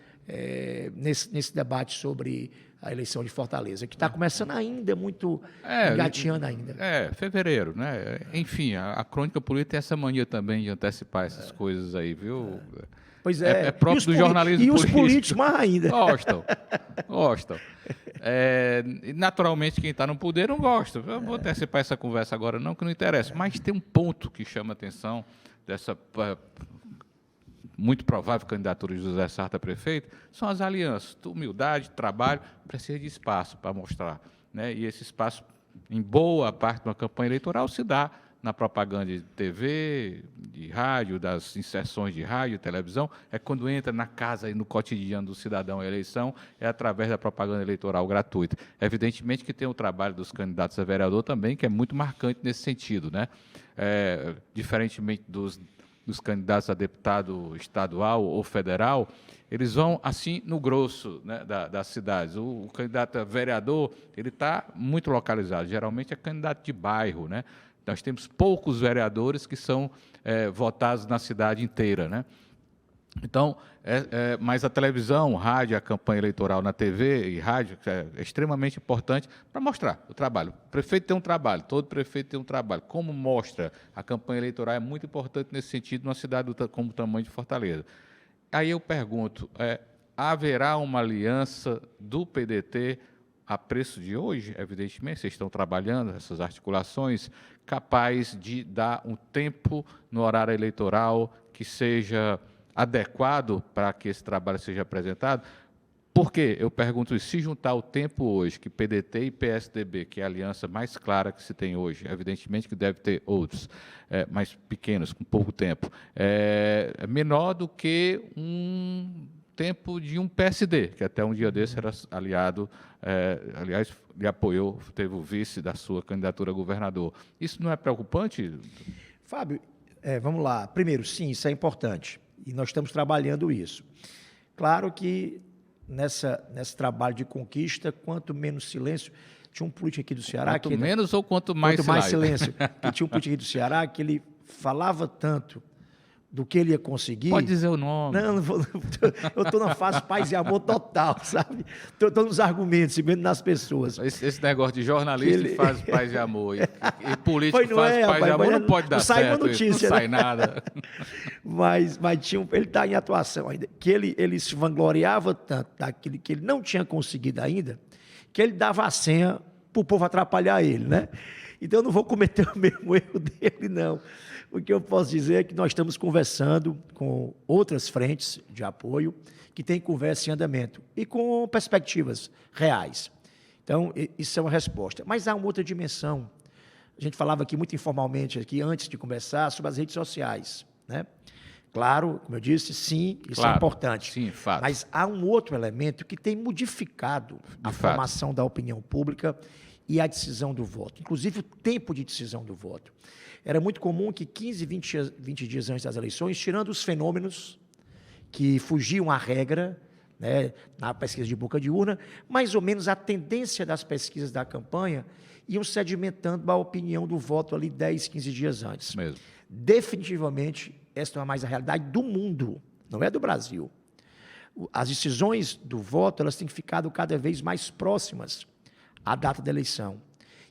nesse debate sobre a eleição de Fortaleza, que está começando ainda, muito engateando ainda. Fevereiro, né? Enfim, a crônica política tem essa mania também de antecipar essas coisas aí, viu? Pois é. É próprio do jornalismo político. E político. os políticos mais ainda. Gostam. Naturalmente, quem está no poder não gosta. Eu vou antecipar essa conversa agora, não, que não interessa. Mas tem um ponto que chama a atenção dessa muito provável candidatura de José Sarto a prefeito, são as alianças. Humildade, trabalho, precisa de espaço para mostrar, né? E esse espaço, em boa parte da campanha eleitoral, se dá na propaganda de TV, de rádio, das inserções de rádio e televisão, é quando entra na casa e no cotidiano do cidadão a eleição, é através da propaganda eleitoral gratuita. Evidentemente que tem o trabalho dos candidatos a vereador também, que é muito marcante nesse sentido, né? Diferentemente dos candidatos a deputado estadual ou federal, eles vão assim no grosso, né, das cidades. O candidato a vereador, ele está muito localizado, geralmente é candidato de bairro, né? Nós temos poucos vereadores que são votados na cidade inteira, né? Então, mas a televisão, rádio, a campanha eleitoral na TV e rádio é extremamente importante para mostrar o trabalho. O prefeito tem um trabalho, todo prefeito tem um trabalho. Como mostra a campanha eleitoral é muito importante nesse sentido numa cidade como o tamanho de Fortaleza. Aí eu pergunto, haverá uma aliança do PDT a preço de hoje? Evidentemente, vocês estão trabalhando essas articulações, capaz de dar um tempo no horário eleitoral que seja adequado para que esse trabalho seja apresentado? Por quê? Eu pergunto isso, se juntar o tempo hoje que PDT e PSDB, que é a aliança mais clara que se tem hoje, evidentemente que deve ter outros, mais pequenos, com pouco tempo, é menor do que um tempo de um PSD, que até um dia desse era aliado, aliás, lhe apoiou, teve o vice da sua candidatura a governador. Isso não é preocupante? Fábio, vamos lá. Primeiro, sim, isso é importante. E nós estamos trabalhando isso. Claro que nesse trabalho de conquista, quanto menos silêncio... Tinha um político aqui do Ceará... Quanto menos ou quanto mais silêncio? Que tinha um político aqui do Ceará que ele falava tanto do que ele ia conseguir... Pode dizer o nome. Não vou, eu estou na fase paz e amor total, sabe? Estou nos argumentos e mesmo nas pessoas. Esse negócio de jornalista faz paz e amor, e político faz paz e amor, não pode dar certo, sai uma notícia, isso, não sai nada. Mas ele está em atuação ainda, que ele se vangloriava tanto daquilo que ele não tinha conseguido ainda, que ele dava a senha para o povo atrapalhar ele, né? Então, eu não vou cometer o mesmo erro dele, não. O que eu posso dizer é que nós estamos conversando com outras frentes de apoio que têm conversa em andamento e com perspectivas reais. Então, isso é uma resposta. Mas há uma outra dimensão. A gente falava aqui muito informalmente, aqui, antes de conversar, sobre as redes sociais, né? Claro, como eu disse, sim, isso Claro, é importante. sim, fato. Mas há um outro elemento que tem modificado a formação da opinião pública e a decisão do voto, inclusive o tempo de decisão do voto. Era muito comum que 15, 20 dias antes das eleições, tirando os fenômenos que fugiam à regra, né, na pesquisa de boca de urna, mais ou menos a tendência das pesquisas da campanha iam sedimentando a opinião do voto ali 10, 15 dias antes. Mesmo. Definitivamente, essa não é mais a realidade do mundo, não é do Brasil. As decisões do voto, elas têm ficado cada vez mais próximas à data da eleição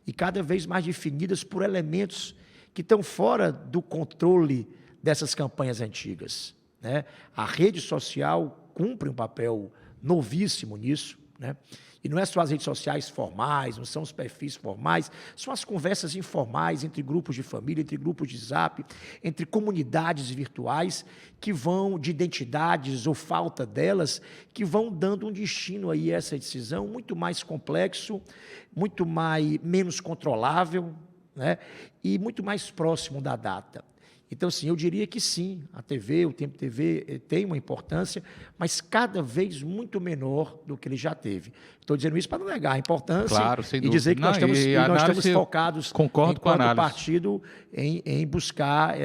e cada vez mais definidas por elementos que estão fora do controle dessas campanhas antigas, né? A rede social cumpre um papel novíssimo nisso, né? E não é só as redes sociais formais, não são os perfis formais, são as conversas informais entre grupos de família, entre grupos de zap, entre comunidades virtuais que vão, de identidades ou falta delas, que vão dando um destino aí a essa decisão muito mais complexo, muito menos controlável, né? E muito mais próximo da data. Então, assim, eu diria que sim, a TV, o Tempo TV tem uma importância, mas cada vez muito menor do que ele já teve. Estou dizendo isso para não negar a importância, claro, sem e dúvida. dizer que nós estamos focados, concordo com a enquanto análise, partido, em buscar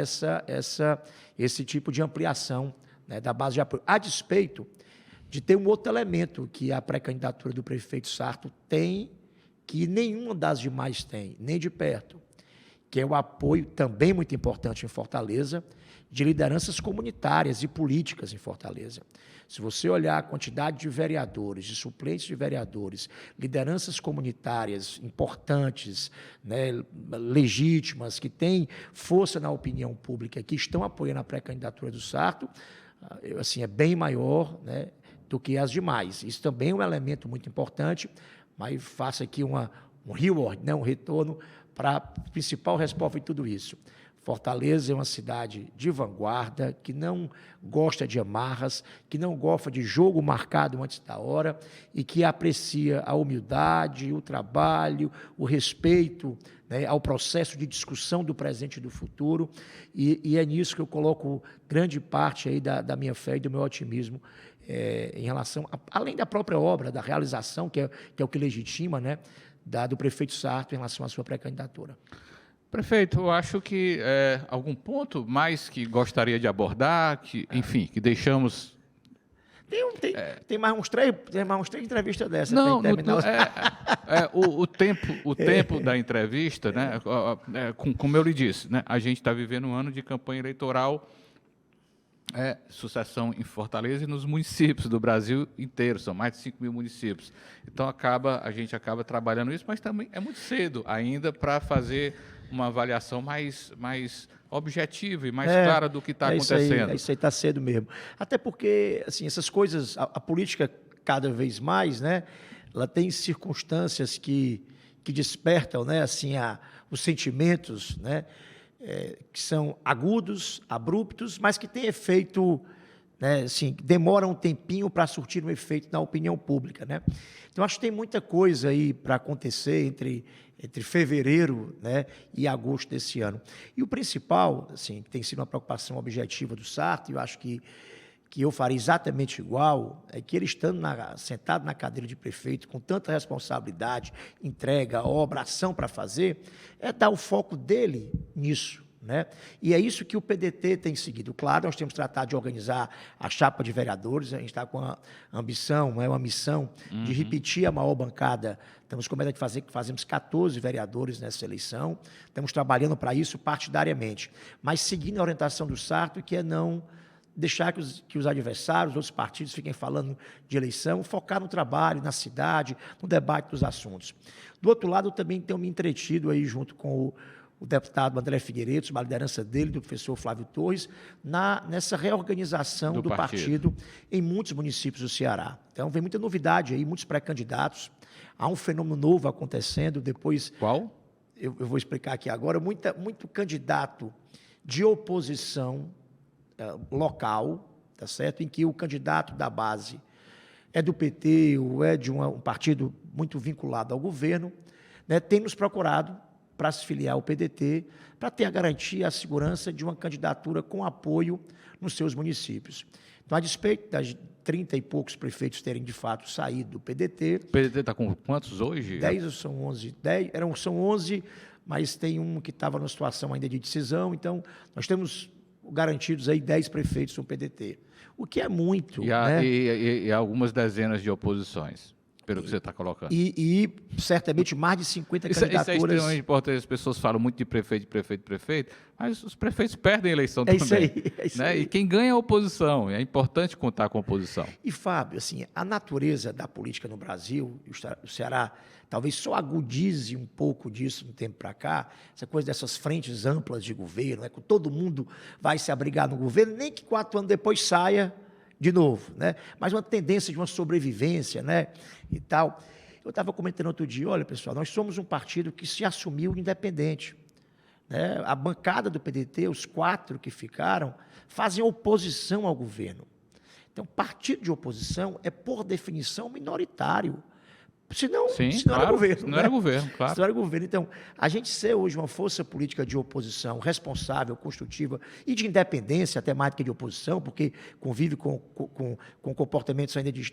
esse tipo de ampliação, né, da base de apoio. A despeito de ter um outro elemento que a pré-candidatura do prefeito Sarto tem, que nenhuma das demais tem, nem de perto, que é o apoio, também muito importante em Fortaleza, de lideranças comunitárias e políticas em Fortaleza. Se você olhar a quantidade de vereadores, de suplentes de vereadores, lideranças comunitárias importantes, né, legítimas, que têm força na opinião pública, que estão apoiando a pré-candidatura do Sarto, assim, é bem maior, né, do que as demais. Isso também é um elemento muito importante, mas faço aqui um reward, né, um retorno para a principal resposta de tudo isso. Fortaleza é uma cidade de vanguarda, que não gosta de amarras, que não gosta de jogo marcado antes da hora e que aprecia a humildade, o trabalho, o respeito, né, ao processo de discussão do presente e do futuro. E é nisso que eu coloco grande parte aí da minha fé e do meu otimismo em relação, além da própria obra, da realização, que é o que legitima, né, do prefeito Sarto em relação à sua pré-candidatura. Prefeito, eu acho que algum ponto mais que gostaria de abordar, que, enfim, que deixamos... Tem mais uns três entrevistas dessas. Não, o tempo da entrevista, né, como eu lhe disse, né, a gente está vivendo um ano de campanha eleitoral, sucessão em Fortaleza e nos municípios do Brasil inteiro, são mais de 5 mil municípios. Então, a gente acaba trabalhando isso, mas também é muito cedo ainda para fazer uma avaliação mais objetiva e mais clara do que está acontecendo. Isso aí está cedo mesmo. Até porque, assim, essas coisas, a política cada vez mais, né, ela tem circunstâncias que despertam, né, assim, os sentimentos, né, que são agudos, abruptos, mas que têm efeito, né, assim, demora um tempinho para surtir um efeito na opinião pública, né? Então, acho que tem muita coisa aí para acontecer entre fevereiro, né, e agosto desse ano. E o principal, assim, que tem sido uma preocupação objetiva do Sarto, e eu acho que eu faria exatamente igual, é que ele estando sentado na cadeira de prefeito, com tanta responsabilidade, entrega, obra, ação para fazer, é dar o foco dele nisso, né? E é isso que o PDT tem seguido. Claro, nós temos tratado de organizar a chapa de vereadores, a gente está com a ambição, uma missão de repetir a maior bancada. Estamos com a meta de fazer que fazemos 14 vereadores nessa eleição, estamos trabalhando para isso partidariamente, mas seguindo a orientação do Sarto, que é não deixar que os adversários, os outros partidos fiquem falando de eleição, focar no trabalho, na cidade, no debate dos assuntos. Do outro lado, eu também tenho me entretido aí junto com o deputado André Figueiredo, sob a liderança dele, do professor Flávio Torres, nessa reorganização do partido em muitos municípios do Ceará. Então, vem muita novidade aí, muitos pré-candidatos, há um fenômeno novo acontecendo, depois... Qual? Eu vou explicar aqui agora, muito candidato de oposição local, tá certo? Em que o candidato da base é do PT ou é de um partido muito vinculado ao governo, né, tem nos procurado para se filiar ao PDT, para ter a garantia, a segurança de uma candidatura com apoio nos seus municípios. Então, a despeito das 30 e poucos prefeitos terem, de fato, saído do PDT... O PDT está com quantos hoje? 10 ou são 11? 10, são 11, mas tem um que estava numa situação ainda de decisão, então nós temos garantidos aí 10 prefeitos no PDT, o que é muito. E algumas dezenas de oposições, pelo que você está colocando. E certamente mais de 50 Isso é candidaturas. extremamente importante. As pessoas falam muito de prefeito, mas os prefeitos perdem a eleição também. É isso né? aí. E quem ganha é a oposição. É importante contar com a oposição. E, Fábio, assim, a natureza da política no Brasil, o Ceará talvez só agudize um pouco disso no tempo para cá, essa coisa dessas frentes amplas de governo, né, que todo mundo vai se abrigar no governo, nem que 4 anos depois saia de novo, né? Mas uma tendência de uma sobrevivência, né? E tal. Eu estava comentando outro dia, olha, pessoal, nós somos um partido que se assumiu independente, né? A bancada do PDT, os 4 que ficaram, fazem oposição ao governo. Então, partido de oposição é, por definição, minoritário. Senão, Sim, não claro, era governo. não era governo, claro. Se não era governo. Então, a gente ser hoje uma força política de oposição responsável, construtiva e de independência, a temática de oposição, porque convive com comportamentos ainda de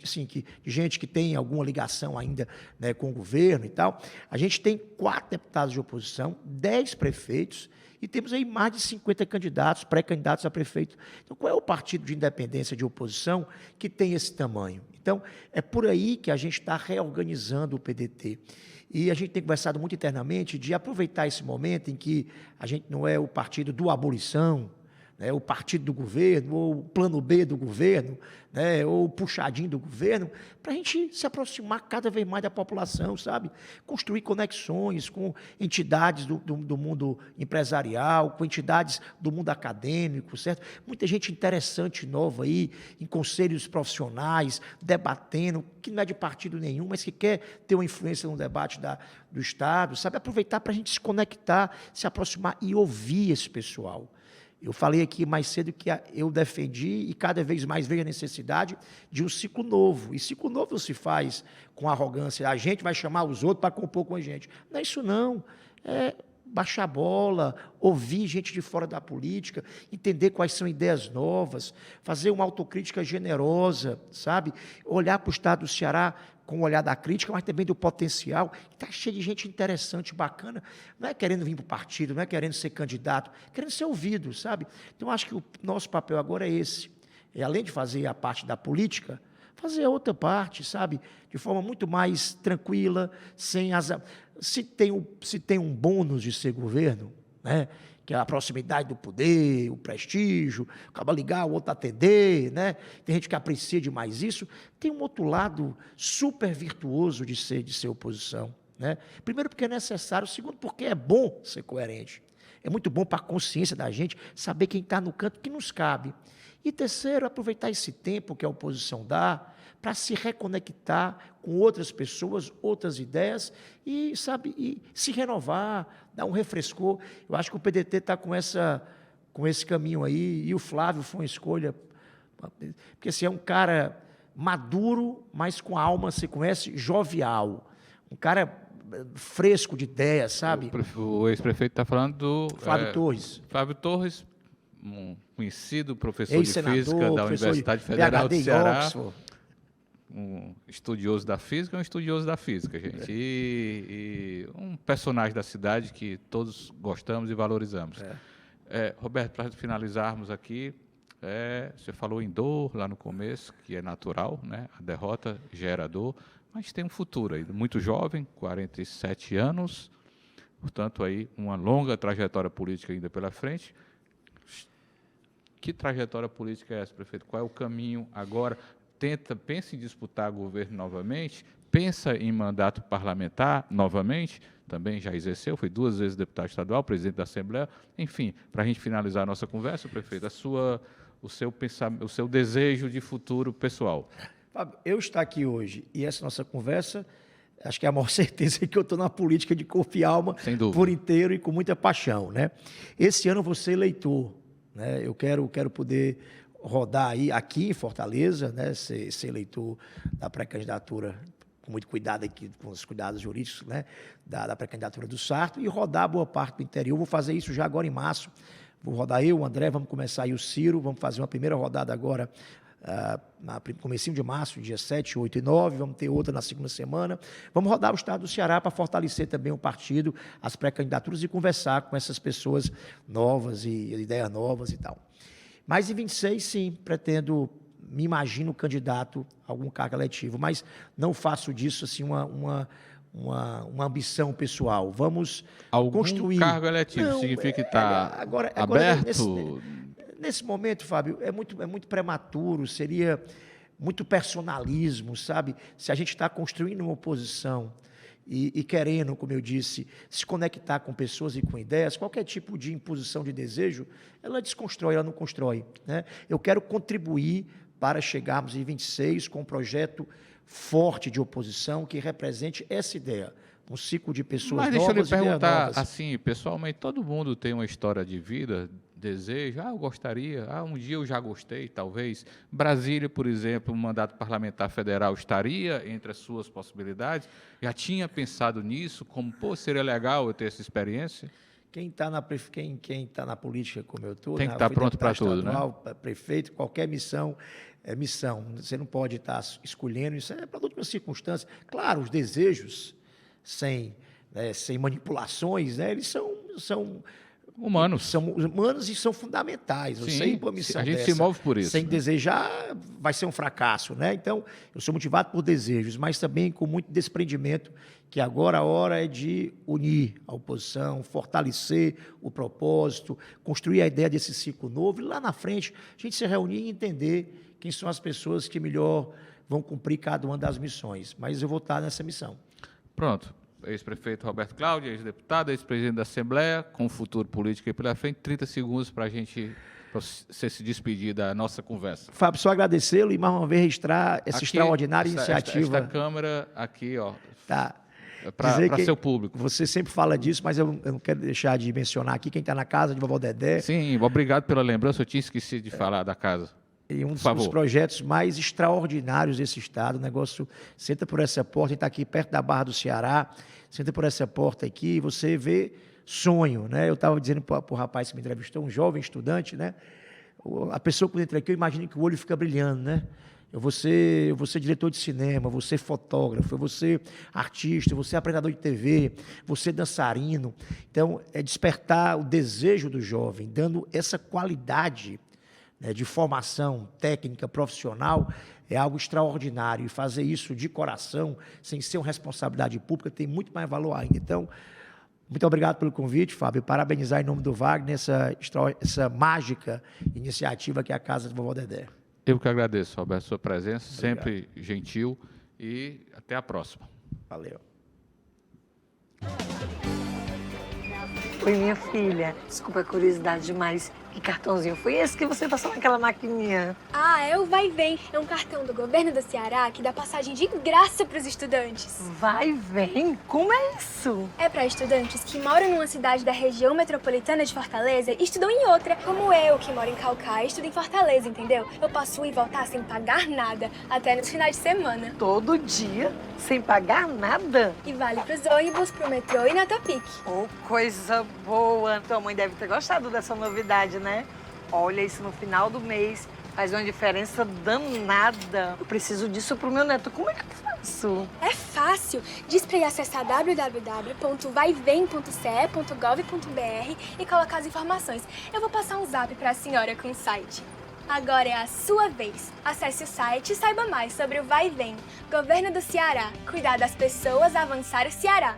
gente que tem alguma ligação ainda, né, com o governo e tal. A gente tem 4 deputados de oposição, 10 prefeitos, e temos aí mais de 50 candidatos, pré-candidatos a prefeito. Então, qual é o partido de independência de oposição que tem esse tamanho? Então, é por aí que a gente está reorganizando o PDT. E a gente tem conversado muito internamente de aproveitar esse momento em que a gente não é o partido do abolição, né, o partido do governo, ou o plano B do governo, né, ou o puxadinho do governo, para a gente se aproximar cada vez mais da população, sabe? Construir conexões com entidades do mundo empresarial, com entidades do mundo acadêmico, certo? Muita gente interessante nova aí, em conselhos profissionais, debatendo, que não é de partido nenhum, mas que quer ter uma influência no debate do Estado, sabe? Aproveitar para a gente se conectar, se aproximar e ouvir esse pessoal. Eu falei aqui mais cedo que eu defendi e cada vez mais vejo a necessidade de um ciclo novo. E ciclo novo não se faz com arrogância. A gente vai chamar os outros para compor com a gente. Não é isso, não. É baixar a bola, ouvir gente de fora da política, entender quais são ideias novas, fazer uma autocrítica generosa, sabe? Olhar para o estado do Ceará com o olhar da crítica, mas também do potencial. Está cheio de gente interessante, bacana. Não é querendo vir para o partido, não é querendo ser candidato, querendo ser ouvido, sabe? Então, acho que o nosso papel agora é esse. É, além de fazer a parte da política, fazer a outra parte, sabe? De forma muito mais tranquila, sem as... Se tem um bônus de ser governo, né? Que é a proximidade do poder, o prestígio, acaba ligar, o outro atender, né? Tem gente que aprecia demais isso. Tem um outro lado super virtuoso de ser oposição, né? Primeiro, porque é necessário. Segundo, porque é bom ser coerente. É muito bom para a consciência da gente saber quem está no canto que nos cabe. E terceiro, aproveitar esse tempo que a oposição dá para se reconectar com outras pessoas, outras ideias e, sabe, e se renovar, dar um refrescor. Eu acho que o PDT está com esse caminho aí, e o Flávio foi uma escolha, porque assim, é um cara maduro, mas com a alma, você conhece, jovial, um cara fresco de ideias, sabe? O ex-prefeito está falando do... Flávio Torres. Flávio Torres, um conhecido professor de física da Universidade PhD Federal do Ceará. Oxford. Um estudioso da física, gente. E um personagem da cidade que todos gostamos e valorizamos. Roberto, para finalizarmos aqui, você falou em dor lá no começo, que é natural, né? A derrota gera dor, mas tem um futuro aí, muito jovem, 47 anos, portanto, aí uma longa trajetória política ainda pela frente. Que trajetória política é essa, prefeito? Qual é o caminho agora? Pensa em disputar governo novamente, pensa em mandato parlamentar novamente, também já exerceu, foi 2 vezes deputado estadual, presidente da Assembleia. Enfim, para a gente finalizar a nossa conversa, prefeito, o seu desejo de futuro pessoal. Fábio, eu estar aqui hoje e essa nossa conversa, acho que é a maior certeza que eu estou na política de corpo e alma, por inteiro e com muita paixão, né? Esse ano eu vou ser eleitor, né? Eu quero poder rodar aí aqui em Fortaleza, né, ser eleitor da pré-candidatura, com muito cuidado aqui, com os cuidados jurídicos, né, da pré-candidatura do Sarto, e rodar boa parte do interior. Vou fazer isso já agora em março. Vou rodar eu, o André, vamos começar aí o Ciro, vamos fazer uma primeira rodada agora, no comecinho de março, dia 7, 8 e 9, vamos ter outra na segunda semana. Vamos rodar o estado do Ceará para fortalecer também o partido, as pré-candidaturas e conversar com essas pessoas novas e ideias novas e tal. Mas em 26, sim, pretendo, me imagino candidato a algum cargo eletivo, mas não faço disso assim uma ambição pessoal. Vamos construir. Algum cargo eletivo Não, significa que está agora, aberto? Nesse momento, Fábio, é muito prematuro, seria muito personalismo, sabe? Se a gente está construindo uma oposição e querendo, como eu disse, se conectar com pessoas e com ideias, qualquer tipo de imposição de desejo, ela desconstrói, ela não constrói, né? Eu quero contribuir para chegarmos em 26 com um projeto forte de oposição que represente essa ideia, um ciclo de pessoas Mas novas, deixa eu lhe ideias perguntar, novas. assim, pessoalmente, todo mundo tem uma história de vida, desejo, eu gostaria, um dia eu já gostei, talvez. Brasília, por exemplo, um mandato parlamentar federal estaria entre as suas possibilidades? Já tinha pensado nisso, como, seria legal eu ter essa experiência? Quem está na política como eu estou, tem que estar pronto para tudo, né? Prefeito, qualquer missão é missão. Você não pode estar escolhendo, isso é produto de uma circunstância. Claro, os desejos, sem manipulações, né, eles são humanos. São humanos e são fundamentais. Eu sei uma missão a gente dessa, se move por isso. Sem desejar, vai ser um fracasso, né? Então, eu sou motivado por desejos, mas também com muito desprendimento, que agora a hora é de unir a oposição, fortalecer o propósito, construir a ideia desse ciclo novo, e lá na frente a gente se reunir e entender quem são as pessoas que melhor vão cumprir cada uma das missões. Mas eu vou estar nessa missão. Pronto. Ex-prefeito Roberto Cláudio, ex-deputado, ex-presidente da Assembleia, com o futuro político aí pela frente, 30 segundos para você se despedir da nossa conversa. Fábio, só agradecê-lo e mais uma vez registrar essa extraordinária iniciativa. Esta câmera aqui, tá. Para seu público. Você sempre fala disso, mas eu não quero deixar de mencionar aqui quem está na casa de Vovó Dedé. Sim, obrigado pela lembrança, eu tinha esquecido de falar da casa. E um dos projetos mais extraordinários desse estado, o negócio, senta por essa porta, a gente está aqui perto da Barra do Ceará, senta por essa porta aqui e você vê sonho, né? Eu estava dizendo para o rapaz que me entrevistou, um jovem estudante, né? A pessoa quando entra aqui, eu imagino que o olho fica brilhando, né? Eu vou ser diretor de cinema, vou ser fotógrafo, eu vou ser artista, eu vou ser apresentador de TV, vou ser dançarino. Então, é despertar o desejo do jovem, dando essa qualidade de formação técnica, profissional, é algo extraordinário. E fazer isso de coração, sem ser uma responsabilidade pública, tem muito mais valor ainda. Então, muito obrigado pelo convite, Fábio. Parabenizar em nome do Wagner essa mágica iniciativa que é a Casa de Vovó Dedé. Eu que agradeço, Roberto, sua presença, Obrigado. sempre gentil, e até a próxima. Valeu. Oi, minha filha. Desculpa a curiosidade demais. Que cartãozinho foi esse que você passou naquela maquininha? É o Vai Vem. É um cartão do governo do Ceará que dá passagem de graça para os estudantes. Vai, vem? Como é isso? É para estudantes que moram numa cidade da região metropolitana de Fortaleza e estudam em outra, como eu, que moro em Caucaia e estudo em Fortaleza, entendeu? Eu posso ir e voltar sem pagar nada, até nos finais de semana. Todo dia, sem pagar nada? E vale pros ônibus, pro metrô e na Topic. Oh, coisa boa! Tua mãe deve ter gostado dessa novidade, né? Olha, isso no final do mês faz uma diferença danada. Eu preciso disso pro meu neto. Como é que eu faço? É fácil. Diz pra ir acessar www.vaivem.ce.gov.br e colocar as informações. Eu vou passar um zap pra senhora com o site. Agora é a sua vez. Acesse o site e saiba mais sobre o Vai Vem. Governo do Ceará. Cuidar das pessoas, avançar o Ceará.